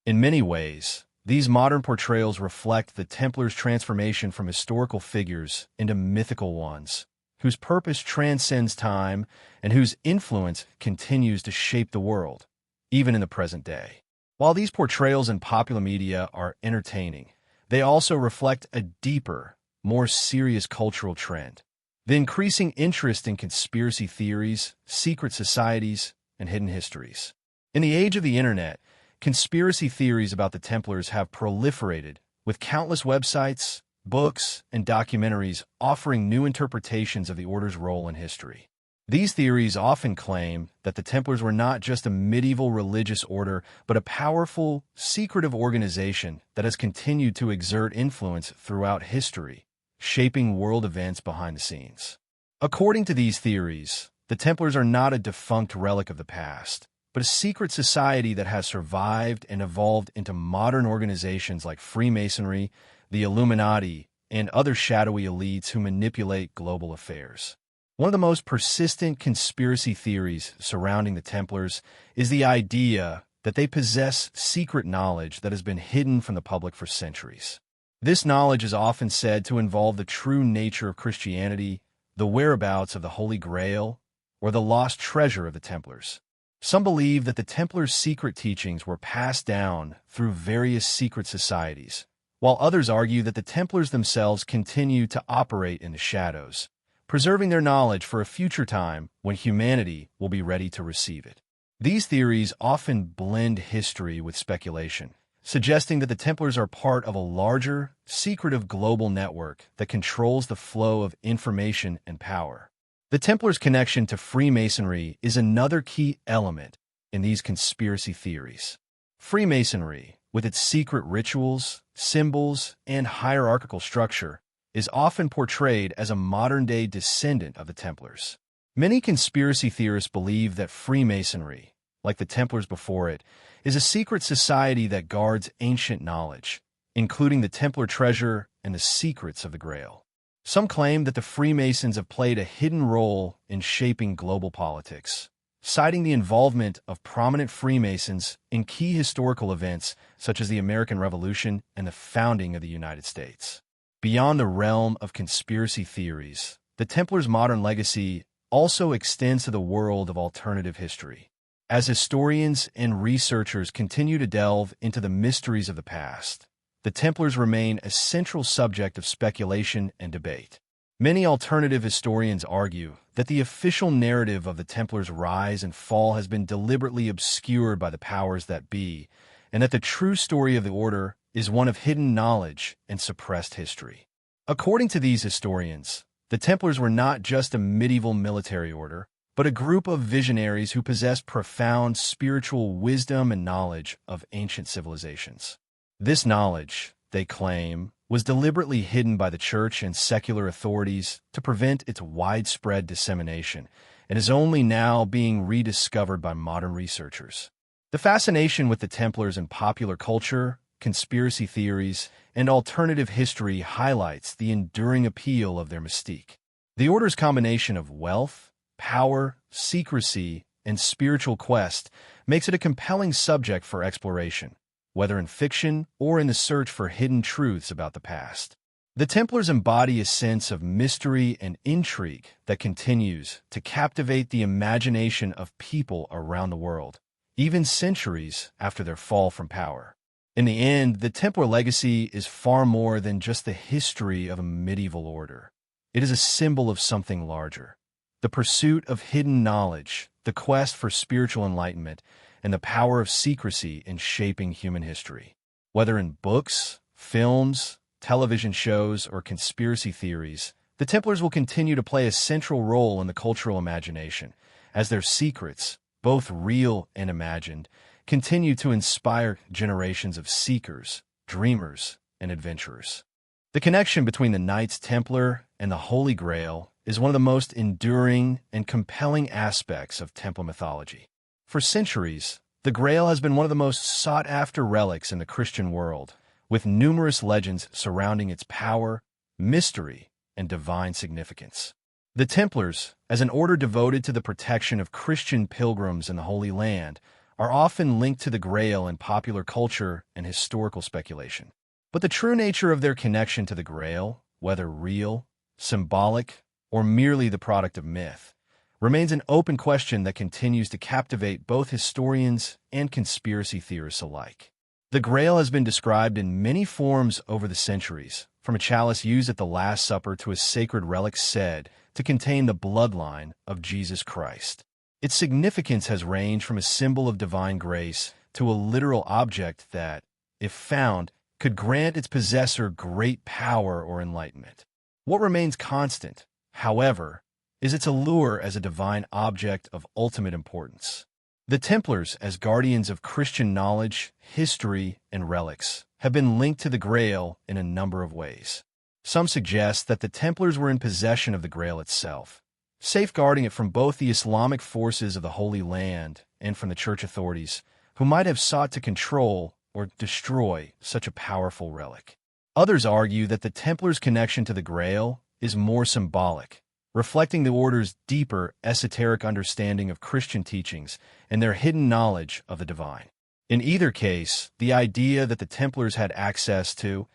In many ways, these modern portrayals reflect the Templars' transformation from historical figures into mythical ones, whose purpose transcends time and whose influence continues to shape the world, even in the present day. While these portrayals in popular media are entertaining, they also reflect a deeper, more serious cultural trend: the increasing interest in conspiracy theories, secret societies, and hidden histories. In the age of the internet, conspiracy theories about the Templars have proliferated, with countless websites, books, and documentaries offering new interpretations of the Order's role in history. These theories often claim that the Templars were not just a medieval religious order, but a powerful, secretive organization that has continued to exert influence throughout history, shaping world events behind the scenes. According to these theories, the Templars are not a defunct relic of the past, but a secret society that has survived and evolved into modern organizations like Freemasonry, the Illuminati, and other shadowy elites who manipulate global affairs. One of the most persistent conspiracy theories surrounding the Templars is the idea that they possess secret knowledge that has been hidden from the public for centuries. This knowledge is often said to involve the true nature of Christianity, the whereabouts of the Holy Grail, or the lost treasure of the Templars. Some believe that the Templars' secret teachings were passed down through various secret societies, while others argue that the Templars themselves continue to operate in the shadows, preserving their knowledge for a future time when humanity will be ready to receive it. These theories often blend history with speculation, suggesting that the Templars are part of a larger, secretive global network that controls the flow of information and power. The Templars' connection to Freemasonry is another key element in these conspiracy theories. Freemasonry, with its secret rituals, symbols, and hierarchical structure, is often portrayed as a modern-day descendant of the Templars. Many conspiracy theorists believe that Freemasonry, like the Templars before it, is a secret society that guards ancient knowledge, including the Templar treasure and the secrets of the Grail. Some claim that the Freemasons have played a hidden role in shaping global politics, citing the involvement of prominent Freemasons in key historical events such as the American Revolution and the founding of the United States. Beyond the realm of conspiracy theories, the Templars' modern legacy also extends to the world of alternative history. As historians and researchers continue to delve into the mysteries of the past, the Templars remain a central subject of speculation and debate. Many alternative historians argue that the official narrative of the Templars' rise and fall has been deliberately obscured by the powers that be, and that the true story of the Order is one of hidden knowledge and suppressed history. According to these historians, the Templars were not just a medieval military order, but a group of visionaries who possessed profound spiritual wisdom and knowledge of ancient civilizations. This knowledge, they claim, was deliberately hidden by the Church and secular authorities to prevent its widespread dissemination, and is only now being rediscovered by modern researchers. The fascination with the Templars in popular culture, conspiracy theories, and alternative history highlights the enduring appeal of their mystique. The Order's combination of wealth, power, secrecy, and spiritual quest makes it a compelling subject for exploration, whether in fiction or in the search for hidden truths about the past. The Templars embody a sense of mystery and intrigue that continues to captivate the imagination of people around the world, even centuries after their fall from power. In the end, the Templar legacy is far more than just the history of a medieval order. It is a symbol of something larger: the pursuit of hidden knowledge, the quest for spiritual enlightenment, and the power of secrecy in shaping human history. Whether in books, films, television shows, or conspiracy theories, the Templars will continue to play a central role in the cultural imagination, as their secrets, both real and imagined, continue to inspire generations of seekers, dreamers, and adventurers. The connection between the Knights Templar and the Holy Grail is one of the most enduring and compelling aspects of Templar mythology. For centuries, the Grail has been one of the most sought-after relics in the Christian world, with numerous legends surrounding its power, mystery, and divine significance. The Templars, as an order devoted to the protection of Christian pilgrims in the Holy Land, are often linked to the Grail in popular culture and historical speculation. But the true nature of their connection to the Grail, whether real, symbolic, or merely the product of myth, remains an open question that continues to captivate both historians and conspiracy theorists alike. The Grail has been described in many forms over the centuries, from a chalice used at the Last Supper to a sacred relic said to contain the bloodline of Jesus Christ. Its significance has ranged from a symbol of divine grace to a literal object that, if found, could grant its possessor great power or enlightenment. What remains constant, however, is its allure as a divine object of ultimate importance. The Templars, as guardians of Christian knowledge, history, and relics, have been linked to the Grail in a number of ways. Some suggest that the Templars were in possession of the Grail itself, safeguarding it from both the Islamic forces of the Holy Land and from the church authorities, who might have sought to control or destroy such a powerful relic. Others argue that the Templars' connection to the Grail is more symbolic, reflecting the order's deeper esoteric understanding of Christian teachings and their hidden knowledge of the divine. In either case, the idea that the Templars had access to,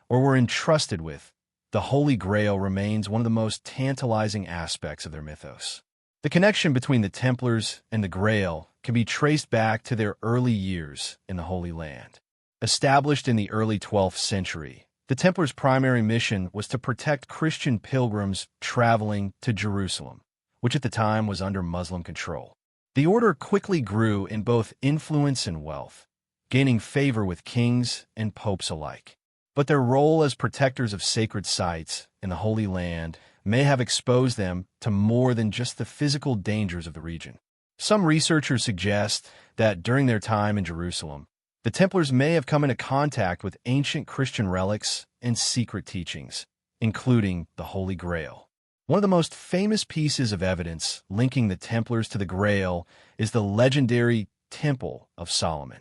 or were entrusted with, the Holy Grail remains one of the most tantalizing aspects of their mythos. The connection between the Templars and the Grail can be traced back to their early years in the Holy Land. Established in the early 12th century, the Templars' primary mission was to protect Christian pilgrims traveling to Jerusalem, which at the time was under Muslim control. The order quickly grew in both influence and wealth, gaining favor with kings and popes alike. But their role as protectors of sacred sites in the Holy Land may have exposed them to more than just the physical dangers of the region. Some researchers suggest that during their time in Jerusalem, the Templars may have come into contact with ancient Christian relics and secret teachings, including the Holy Grail. One of the most famous pieces of evidence linking the Templars to the Grail is the legendary Temple of Solomon.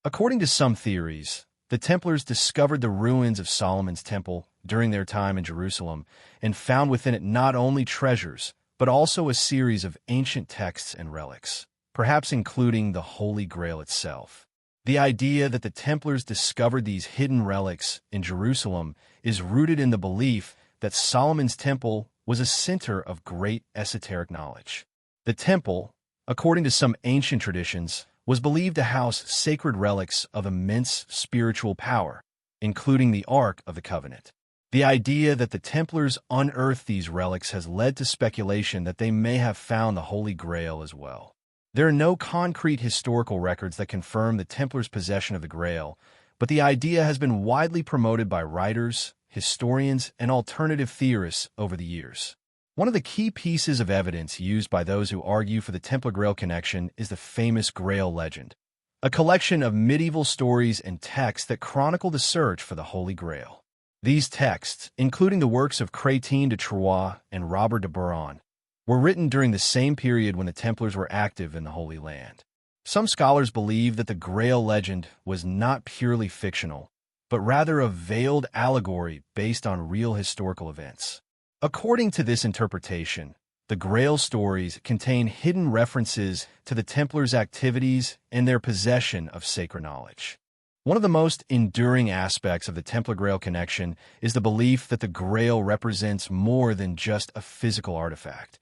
According to some theories, the Templars discovered the ruins of Solomon's temple during their time in Jerusalem and found within it not only treasures, but also a series of ancient texts and relics, perhaps including the Holy Grail itself. The idea that the Templars discovered these hidden relics in Jerusalem is rooted in the belief that Solomon's temple was a center of great esoteric knowledge. The temple, according to some ancient traditions, was believed to house sacred relics of immense spiritual power, including the Ark of the Covenant. The idea that the Templars unearthed these relics has led to speculation that they may have found the Holy Grail as well. There are no concrete historical records that confirm the Templars' possession of the Grail, but the idea has been widely promoted by writers, historians, and alternative theorists over the years. One of the key pieces of evidence used by those who argue for the Templar Grail connection is the famous Grail legend, a collection of medieval stories and texts that chronicle the search for the Holy Grail. These texts, including the works of Chrétien de Troyes and Robert de Boron, were written during the same period when the Templars were active in the Holy Land. Some scholars believe that the Grail legend was not purely fictional, but rather a veiled allegory based on real historical events. According to this interpretation, the Grail stories contain hidden references to the Templars' activities and their possession of sacred knowledge. One of the most enduring aspects of the Templar Grail connection is the belief that the Grail represents more than just a physical artifact.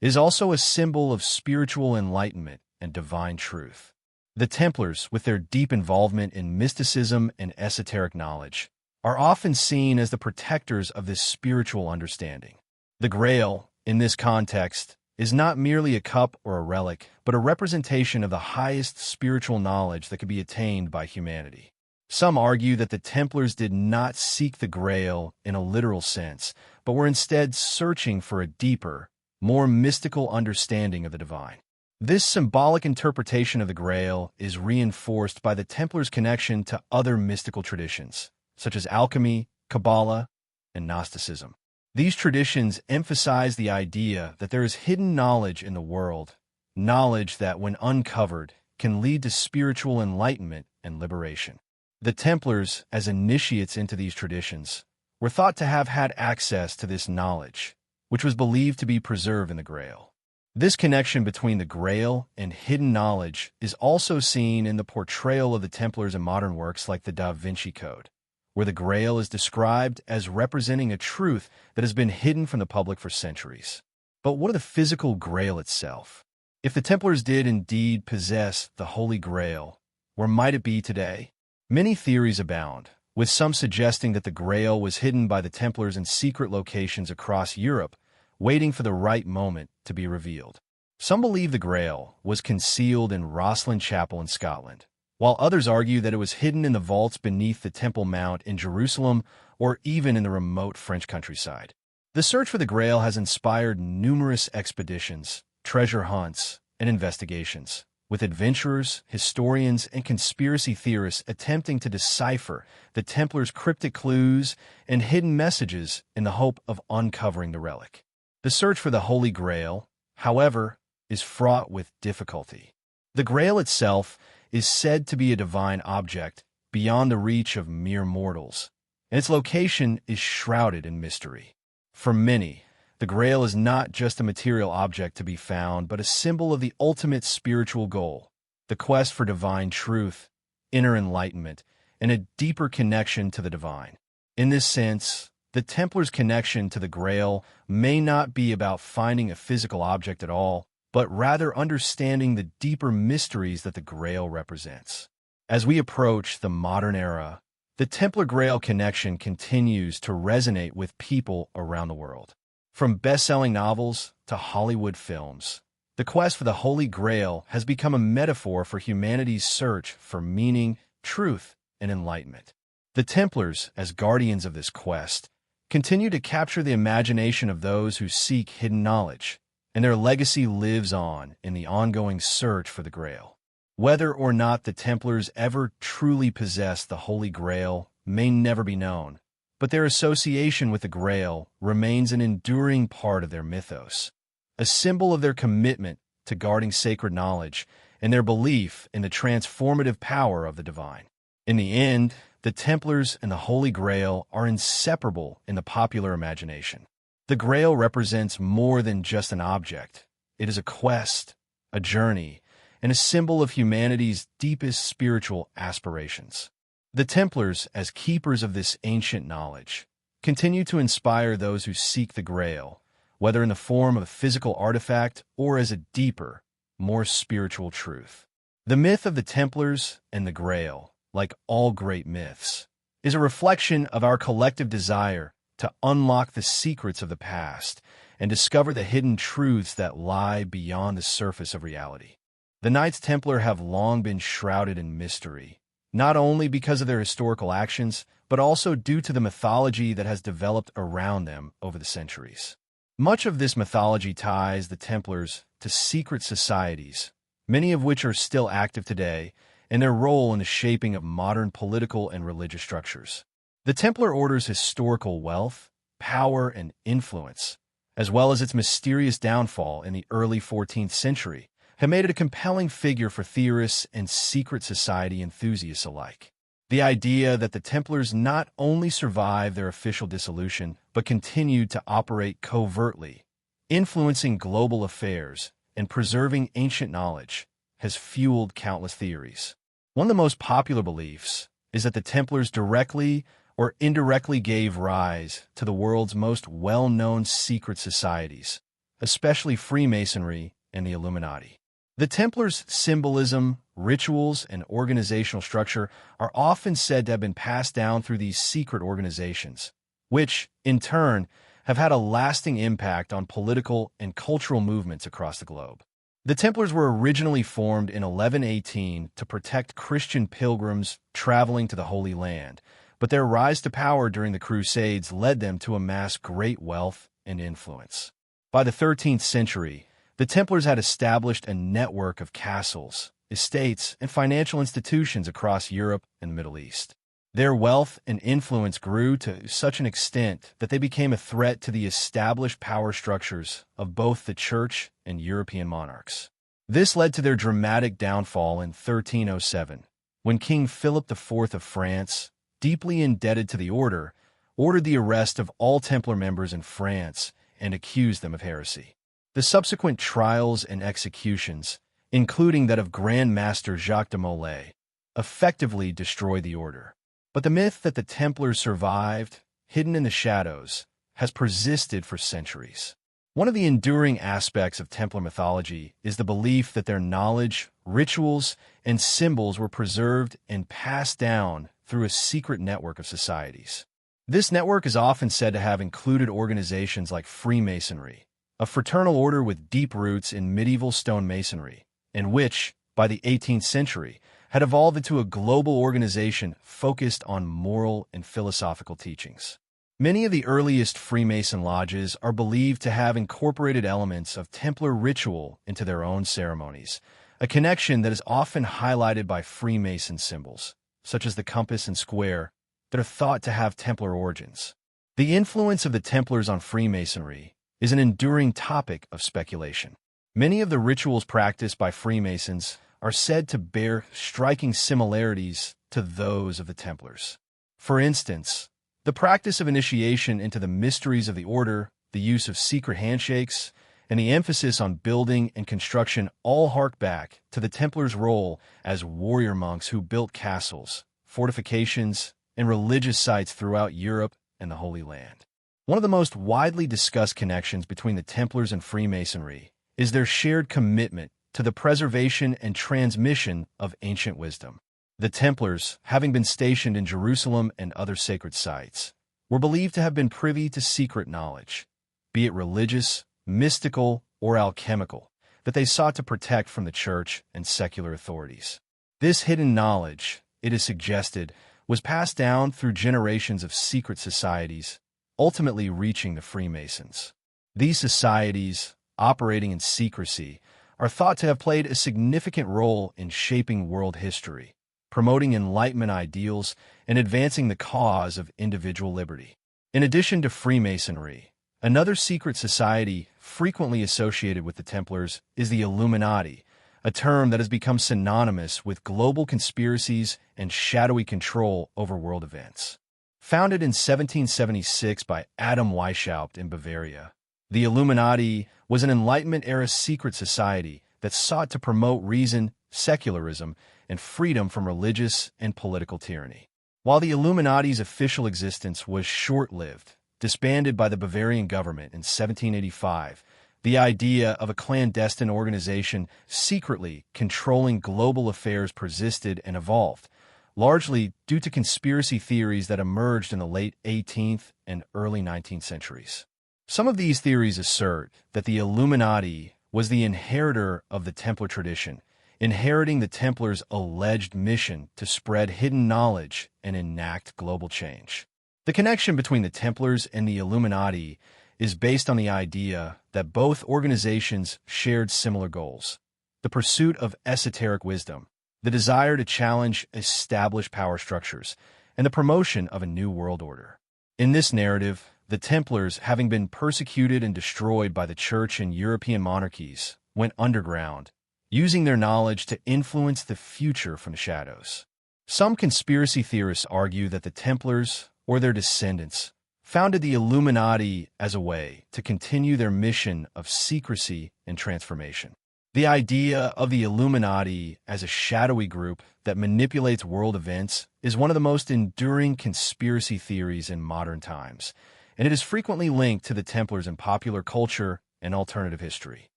It is also a symbol of spiritual enlightenment and divine truth. The Templars, with their deep involvement in mysticism and esoteric knowledge, are often seen as the protectors of this spiritual understanding. The Grail, in this context, is not merely a cup or a relic, but a representation of the highest spiritual knowledge that could be attained by humanity. Some argue that the Templars did not seek the Grail in a literal sense, but were instead searching for a deeper, more mystical understanding of the divine. This symbolic interpretation of the Grail is reinforced by the Templars' connection to other mystical traditions, such as alchemy, Kabbalah, and Gnosticism. These traditions emphasize the idea that there is hidden knowledge in the world, knowledge that, when uncovered, can lead to spiritual enlightenment and liberation. The Templars, as initiates into these traditions, were thought to have had access to this knowledge, which was believed to be preserved in the Grail. This connection between the Grail and hidden knowledge is also seen in the portrayal of the Templars in modern works like the Da Vinci Code, where the Grail is described as representing a truth that has been hidden from the public for centuries. But what of the physical Grail itself? If the Templars did indeed possess the Holy Grail, where might it be today? Many theories abound, with some suggesting that the Grail was hidden by the Templars in secret locations across Europe, waiting for the right moment to be revealed. Some believe the Grail was concealed in Rosslyn Chapel in Scotland, while others argue that it was hidden in the vaults beneath the Temple Mount in Jerusalem or even in the remote French countryside. The search for the Grail has inspired numerous expeditions, treasure hunts, and investigations, with adventurers, historians, and conspiracy theorists attempting to decipher the Templars' cryptic clues and hidden messages in the hope of uncovering the relic. The search for the Holy Grail, however, is fraught with difficulty. The Grail itself is said to be a divine object beyond the reach of mere mortals, and its location is shrouded in mystery. For many, the Grail is not just a material object to be found, but a symbol of the ultimate spiritual goal, the quest for divine truth, inner enlightenment, and a deeper connection to the divine. In this sense, the Templars' connection to the Grail may not be about finding a physical object at all, but rather understanding the deeper mysteries that the Grail represents. As we approach the modern era, the Templar Grail connection continues to resonate with people around the world. From best-selling novels to Hollywood films, the quest for the Holy Grail has become a metaphor for humanity's search for meaning, truth, and enlightenment. The Templars, as guardians of this quest, continue to capture the imagination of those who seek hidden knowledge, and their legacy lives on in the ongoing search for the Grail. Whether or not the Templars ever truly possessed the Holy Grail may never be known, but their association with the Grail remains an enduring part of their mythos, a symbol of their commitment to guarding sacred knowledge and their belief in the transformative power of the divine. In the end, the Templars and the Holy Grail are inseparable in the popular imagination. The Grail represents more than just an object. It is a quest, a journey, and a symbol of humanity's deepest spiritual aspirations. The Templars, as keepers of this ancient knowledge, continue to inspire those who seek the Grail, whether in the form of a physical artifact or as a deeper, more spiritual truth. The myth of the Templars and the Grail, like all great myths, is a reflection of our collective desire to unlock the secrets of the past and discover the hidden truths that lie beyond the surface of reality. The Knights Templar have long been shrouded in mystery, not only because of their historical actions, but also due to the mythology that has developed around them over the centuries. Much of this mythology ties the Templars to secret societies, many of which are still active today, and their role in the shaping of modern political and religious structures. The Templar Order's historical wealth, power, and influence, as well as its mysterious downfall in the early 14th century, have made it a compelling figure for theorists and secret society enthusiasts alike. The idea that the Templars not only survived their official dissolution, but continued to operate covertly, influencing global affairs and preserving ancient knowledge, has fueled countless theories. One of the most popular beliefs is that the Templars directly or indirectly gave rise to the world's most well-known secret societies, especially Freemasonry and the Illuminati. The Templars' symbolism, rituals, and organizational structure are often said to have been passed down through these secret organizations, which, in turn, have had a lasting impact on political and cultural movements across the globe. The Templars were originally formed in 1118 to protect Christian pilgrims traveling to the Holy Land, but their rise to power during the Crusades led them to amass great wealth and influence. By the 13th century, the Templars had established a network of castles, estates, and financial institutions across Europe and the Middle East. Their wealth and influence grew to such an extent that they became a threat to the established power structures of both the Church and European monarchs. This led to their dramatic downfall in 1307, when King Philip IV of France, deeply indebted to the order, ordered the arrest of all Templar members in France and accused them of heresy. The subsequent trials and executions, including that of Grand Master Jacques de Molay, effectively destroyed the order. But the myth that the Templars survived, hidden in the shadows, has persisted for centuries. One of the enduring aspects of Templar mythology is the belief that their knowledge, rituals, and symbols were preserved and passed down through a secret network of societies. This network is often said to have included organizations like Freemasonry, a fraternal order with deep roots in medieval stonemasonry, and which, by the 18th century, had evolved into a global organization focused on moral and philosophical teachings. Many of the earliest Freemason lodges are believed to have incorporated elements of Templar ritual into their own ceremonies, a connection that is often highlighted by Freemason symbols, such as the compass and square, that are thought to have Templar origins. The influence of the Templars on Freemasonry is an enduring topic of speculation. Many of the rituals practiced by Freemasons are said to bear striking similarities to those of the Templars. For instance, the practice of initiation into the mysteries of the order, the use of secret handshakes, and the emphasis on building and construction all hark back to the Templars' role as warrior monks who built castles, fortifications, and religious sites throughout Europe and the Holy Land. One of the most widely discussed connections between the Templars and Freemasonry is their shared commitment to the preservation and transmission of ancient wisdom. The Templars, having been stationed in Jerusalem and other sacred sites, were believed to have been privy to secret knowledge, be it religious, mystical, or alchemical, that they sought to protect from the church and secular authorities. This hidden knowledge, it is suggested, was passed down through generations of secret societies, ultimately reaching the Freemasons. These societies, operating in secrecy, are thought to have played a significant role in shaping world history, promoting Enlightenment ideals, and advancing the cause of individual liberty. In addition to Freemasonry, another secret society frequently associated with the Templars is the Illuminati, a term that has become synonymous with global conspiracies and shadowy control over world events. Founded in 1776 by Adam Weishaupt in Bavaria, the Illuminati was an Enlightenment-era secret society that sought to promote reason, secularism, and freedom from religious and political tyranny. While the Illuminati's official existence was short-lived, disbanded by the Bavarian government in 1785, the idea of a clandestine organization secretly controlling global affairs persisted and evolved, largely due to conspiracy theories that emerged in the late 18th and early 19th centuries. Some of these theories assert that the Illuminati was the inheritor of the Templar tradition, inheriting the Templars' alleged mission to spread hidden knowledge and enact global change. The connection between the Templars and the Illuminati is based on the idea that both organizations shared similar goals: the pursuit of esoteric wisdom, the desire to challenge established power structures, and the promotion of a new world order. In this narrative, the Templars, having been persecuted and destroyed by the Church and European monarchies, went underground, using their knowledge to influence the future from the shadows. Some conspiracy theorists argue that the Templars, or their descendants, founded the Illuminati as a way to continue their mission of secrecy and transformation. The idea of the Illuminati as a shadowy group that manipulates world events is one of the most enduring conspiracy theories in modern times, and it is frequently linked to the Templars in popular culture and alternative history.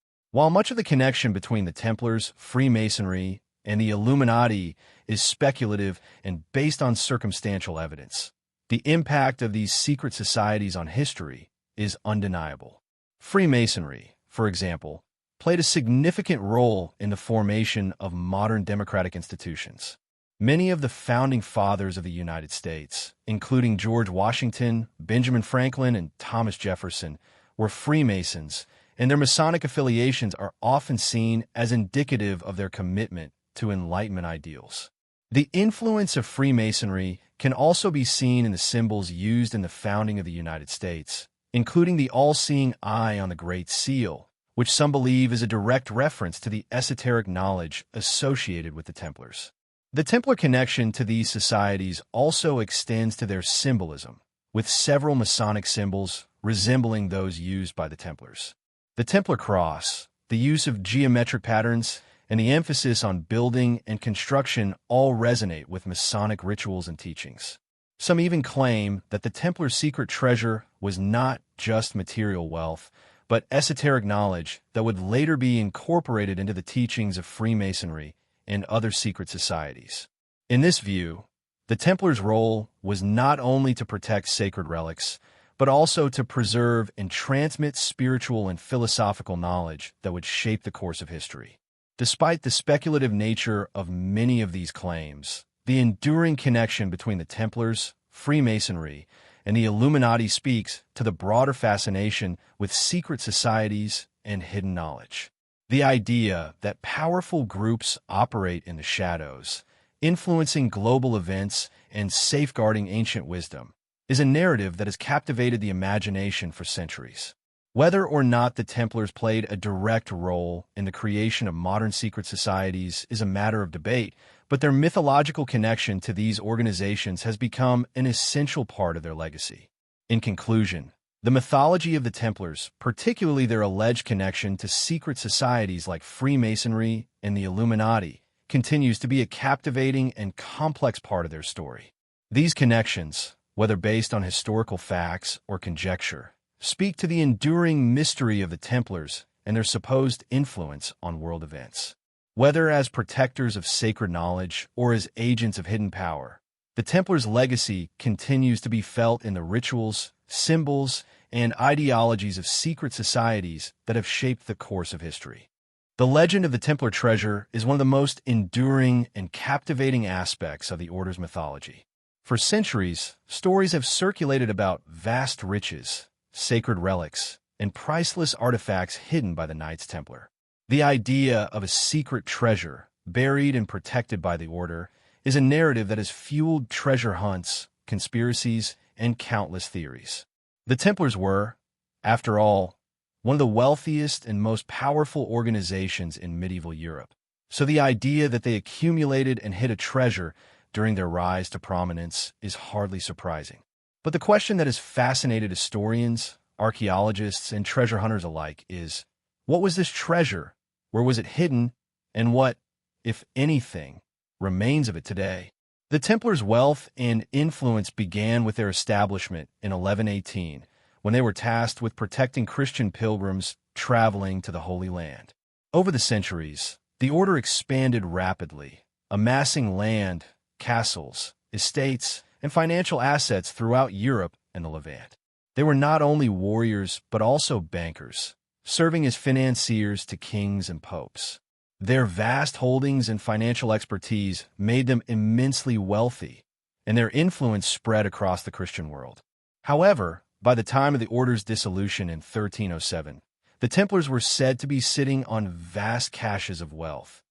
While much of the connection between the Templars, Freemasonry, and the Illuminati is speculative and based on circumstantial evidence, the impact of these secret societies on history is undeniable. Freemasonry, for example, played a significant role in the formation of modern democratic institutions. Many of the founding fathers of the United States, including George Washington, Benjamin Franklin, and Thomas Jefferson, were Freemasons, and their Masonic affiliations are often seen as indicative of their commitment to Enlightenment ideals. The influence of Freemasonry can also be seen in the symbols used in the founding of the United States, including the all-seeing eye on the Great Seal, which some believe is a direct reference to the esoteric knowledge associated with the Templars. The Templar connection to these societies also extends to their symbolism, with several Masonic symbols resembling those used by the Templars. The Templar cross, the use of geometric patterns, and the emphasis on building and construction all resonate with Masonic rituals and teachings. Some even claim that the Templar's secret treasure was not just material wealth, but esoteric knowledge that would later be incorporated into the teachings of Freemasonry and other secret societies. In this view, the Templars' role was not only to protect sacred relics, but also to preserve and transmit spiritual and philosophical knowledge that would shape the course of history. Despite the speculative nature of many of these claims, the enduring connection between the Templars, Freemasonry, and the Illuminati speaks to the broader fascination with secret societies and hidden knowledge. The idea that powerful groups operate in the shadows, influencing global events and safeguarding ancient wisdom, is a narrative that has captivated the imagination for centuries. Whether or not the Templars played a direct role in the creation of modern secret societies is a matter of debate, but their mythological connection to these organizations has become an essential part of their legacy. In conclusion, the mythology of the Templars, particularly their alleged connection to secret societies like Freemasonry and the Illuminati, continues to be a captivating and complex part of their story. These connections, whether based on historical facts or conjecture, speak to the enduring mystery of the Templars and their supposed influence on world events. Whether as protectors of sacred knowledge or as agents of hidden power, the Templars' legacy continues to be felt in the rituals, symbols, and ideologies of secret societies that have shaped the course of history. The legend of the Templar treasure is one of the most enduring and captivating aspects of the Order's mythology. For centuries, stories have circulated about vast riches, sacred relics, and priceless artifacts hidden by the Knights Templar. The idea of a secret treasure, buried and protected by the Order, is a narrative that has fueled treasure hunts, conspiracies, and countless theories. The Templars were, after all, one of the wealthiest and most powerful organizations in medieval Europe, so the idea that they accumulated and hid a treasure during their rise to prominence is hardly surprising. But the question that has fascinated historians, archaeologists, and treasure hunters alike is, what was this treasure? Where was it hidden? And what, if anything, remains of it today? The Templars' wealth and influence began with their establishment in 1118, when they were tasked with protecting Christian pilgrims traveling to the Holy Land. Over the centuries, the Order expanded rapidly, amassing land, castles, estates, and financial assets throughout Europe and the Levant. They were not only warriors, but also bankers, serving as financiers to kings and popes. Their vast holdings and financial expertise made them immensely wealthy, and their influence spread across the Christian world. However, by the time of the Order's dissolution in 1307, the Templars were said to be sitting on vast caches of wealth,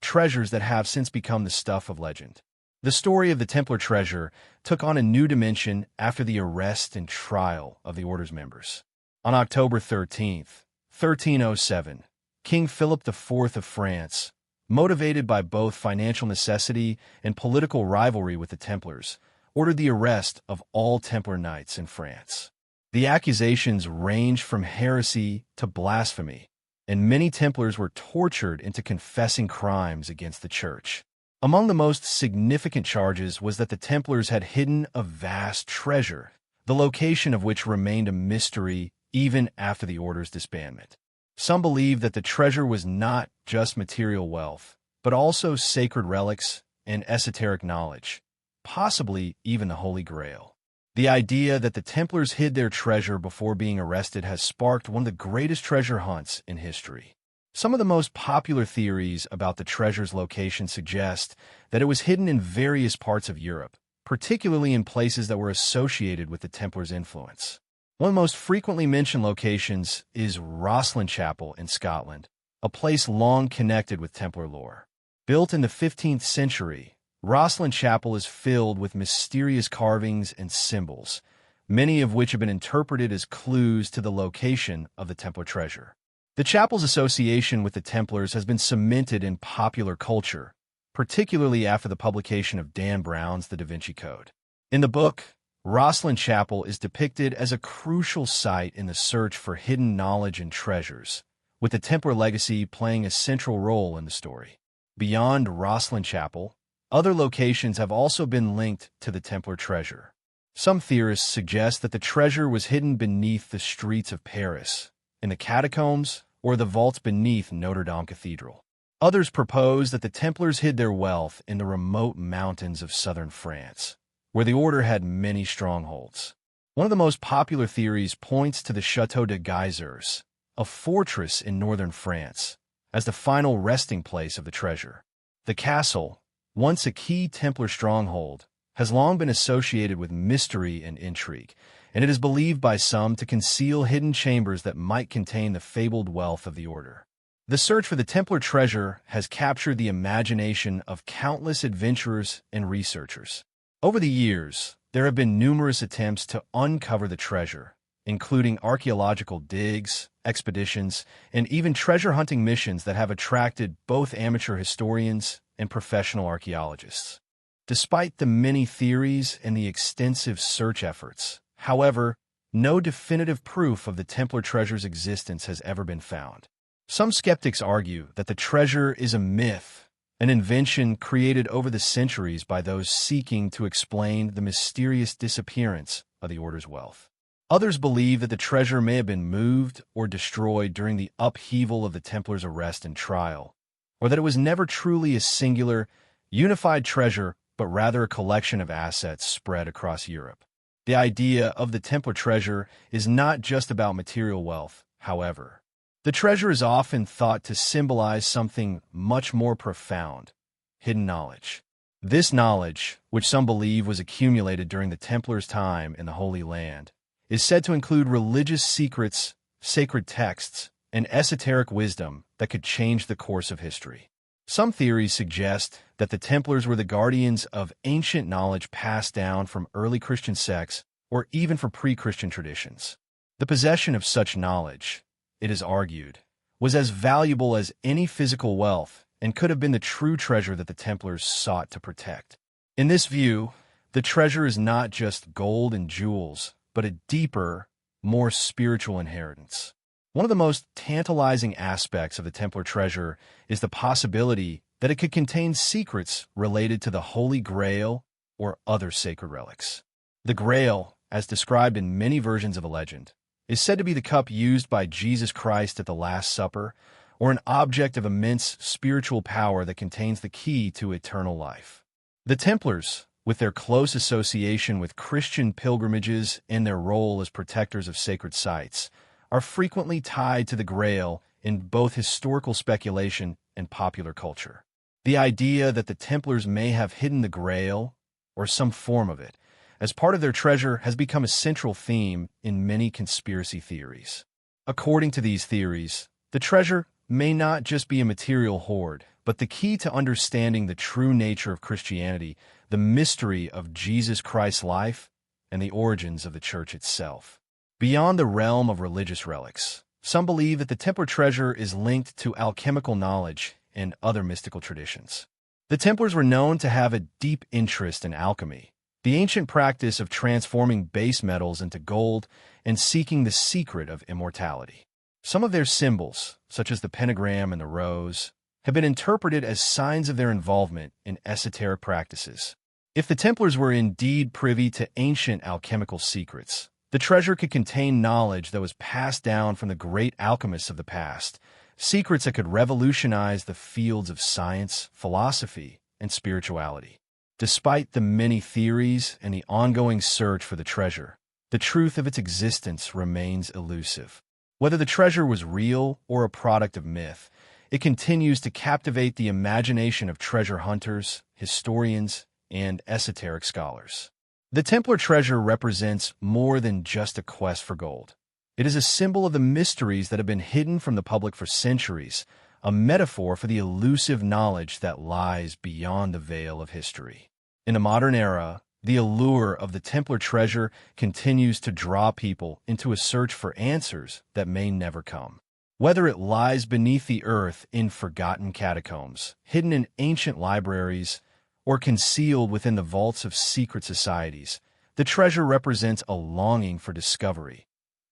treasures that have since become the stuff of legend. The story of the Templar treasure took on a new dimension after the arrest and trial of the Order's members. On October 13th, 1307, King Philip IV of France, motivated by both financial necessity and political rivalry with the Templars, ordered the arrest of all Templar knights in France. The accusations ranged from heresy to blasphemy, and many Templars were tortured into confessing crimes against the Church. Among the most significant charges was that the Templars had hidden a vast treasure, the location of which remained a mystery even after the Order's disbandment. Some believed that the treasure was not just material wealth, but also sacred relics and esoteric knowledge, possibly even the Holy Grail. The idea that the Templars hid their treasure before being arrested has sparked one of the greatest treasure hunts in history. Some of the most popular theories about the treasure's location suggest that it was hidden in various parts of Europe, particularly in places that were associated with the Templars' influence. One of the most frequently mentioned locations is Rosslyn Chapel in Scotland, a place long connected with Templar lore. Built in the 15th century, Rosslyn Chapel is filled with mysterious carvings and symbols, many of which have been interpreted as clues to the location of the Templar treasure. The chapel's association with the Templars has been cemented in popular culture, particularly after the publication of Dan Brown's The Da Vinci Code. In the book, Rosslyn Chapel is depicted as a crucial site in the search for hidden knowledge and treasures, with the Templar legacy playing a central role in the story. Beyond Rosslyn Chapel, other locations have also been linked to the Templar treasure. Some theorists suggest that the treasure was hidden beneath the streets of Paris, in the catacombs, or the vaults beneath Notre Dame Cathedral. Others propose that the Templars hid their wealth in the remote mountains of southern France, where the order had many strongholds. One of the most popular theories points to the Château de Geysers, a fortress in northern France, as the final resting place of the treasure. The castle, once a key Templar stronghold, has long been associated with mystery and intrigue, and it is believed by some to conceal hidden chambers that might contain the fabled wealth of the order. The search for the Templar treasure has captured the imagination of countless adventurers and researchers. Over the years, there have been numerous attempts to uncover the treasure, including archaeological digs, expeditions, and even treasure hunting missions that have attracted both amateur historians and professional archaeologists. Despite the many theories and the extensive search efforts, however, no definitive proof of the Templar treasure's existence has ever been found. Some skeptics argue that the treasure is a myth, an invention created over the centuries by those seeking to explain the mysterious disappearance of the order's wealth. Others believe that the treasure may have been moved or destroyed during the upheaval of the Templars' arrest and trial, or that it was never truly a singular, unified treasure, but rather a collection of assets spread across Europe. The idea of the Templar treasure is not just about material wealth, however. The treasure is often thought to symbolize something much more profound: hidden knowledge. This knowledge, which some believe was accumulated during the Templars' time in the Holy Land, is said to include religious secrets, sacred texts, and esoteric wisdom that could change the course of history. Some theories suggest that the Templars were the guardians of ancient knowledge passed down from early Christian sects or even from pre-Christian traditions. The possession of such knowledge, it is argued, was as valuable as any physical wealth and could have been the true treasure that the Templars sought to protect. In this view, the treasure is not just gold and jewels, but a deeper, more spiritual inheritance. One of the most tantalizing aspects of the Templar treasure is the possibility that it could contain secrets related to the Holy Grail or other sacred relics. The Grail, as described in many versions of the legend, is said to be the cup used by Jesus Christ at the Last Supper, or an object of immense spiritual power that contains the key to eternal life. The Templars, with their close association with Christian pilgrimages and their role as protectors of sacred sites, are frequently tied to the Grail in both historical speculation and popular culture. The idea that the Templars may have hidden the Grail, or some form of it, as part of their treasure has become a central theme in many conspiracy theories. According to these theories, the treasure may not just be a material hoard, but the key to understanding the true nature of Christianity, the mystery of Jesus Christ's life, and the origins of the Church itself. Beyond the realm of religious relics, some believe that the Templar treasure is linked to alchemical knowledge and other mystical traditions. The Templars were known to have a deep interest in alchemy, the ancient practice of transforming base metals into gold and seeking the secret of immortality. Some of their symbols, such as the pentagram and the rose, have been interpreted as signs of their involvement in esoteric practices. If the Templars were indeed privy to ancient alchemical secrets, the treasure could contain knowledge that was passed down from the great alchemists of the past, secrets that could revolutionize the fields of science, philosophy, and spirituality. Despite the many theories and the ongoing search for the treasure, the truth of its existence remains elusive. Whether the treasure was real or a product of myth, it continues to captivate the imagination of treasure hunters, historians, and esoteric scholars. The Templar treasure represents more than just a quest for gold. It is a symbol of the mysteries that have been hidden from the public for centuries, a metaphor for the elusive knowledge that lies beyond the veil of history. In the modern era, the allure of the Templar treasure continues to draw people into a search for answers that may never come. Whether it lies beneath the earth in forgotten catacombs, hidden in ancient libraries, or concealed within the vaults of secret societies, The treasure represents a longing for discovery,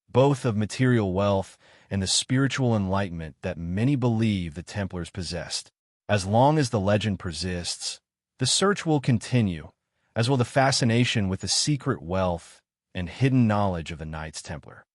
both of material wealth and the spiritual enlightenment that many believe the Templars possessed. As long as the legend persists, the search will continue, as will the fascination with the secret wealth and hidden knowledge of the Knights Templar.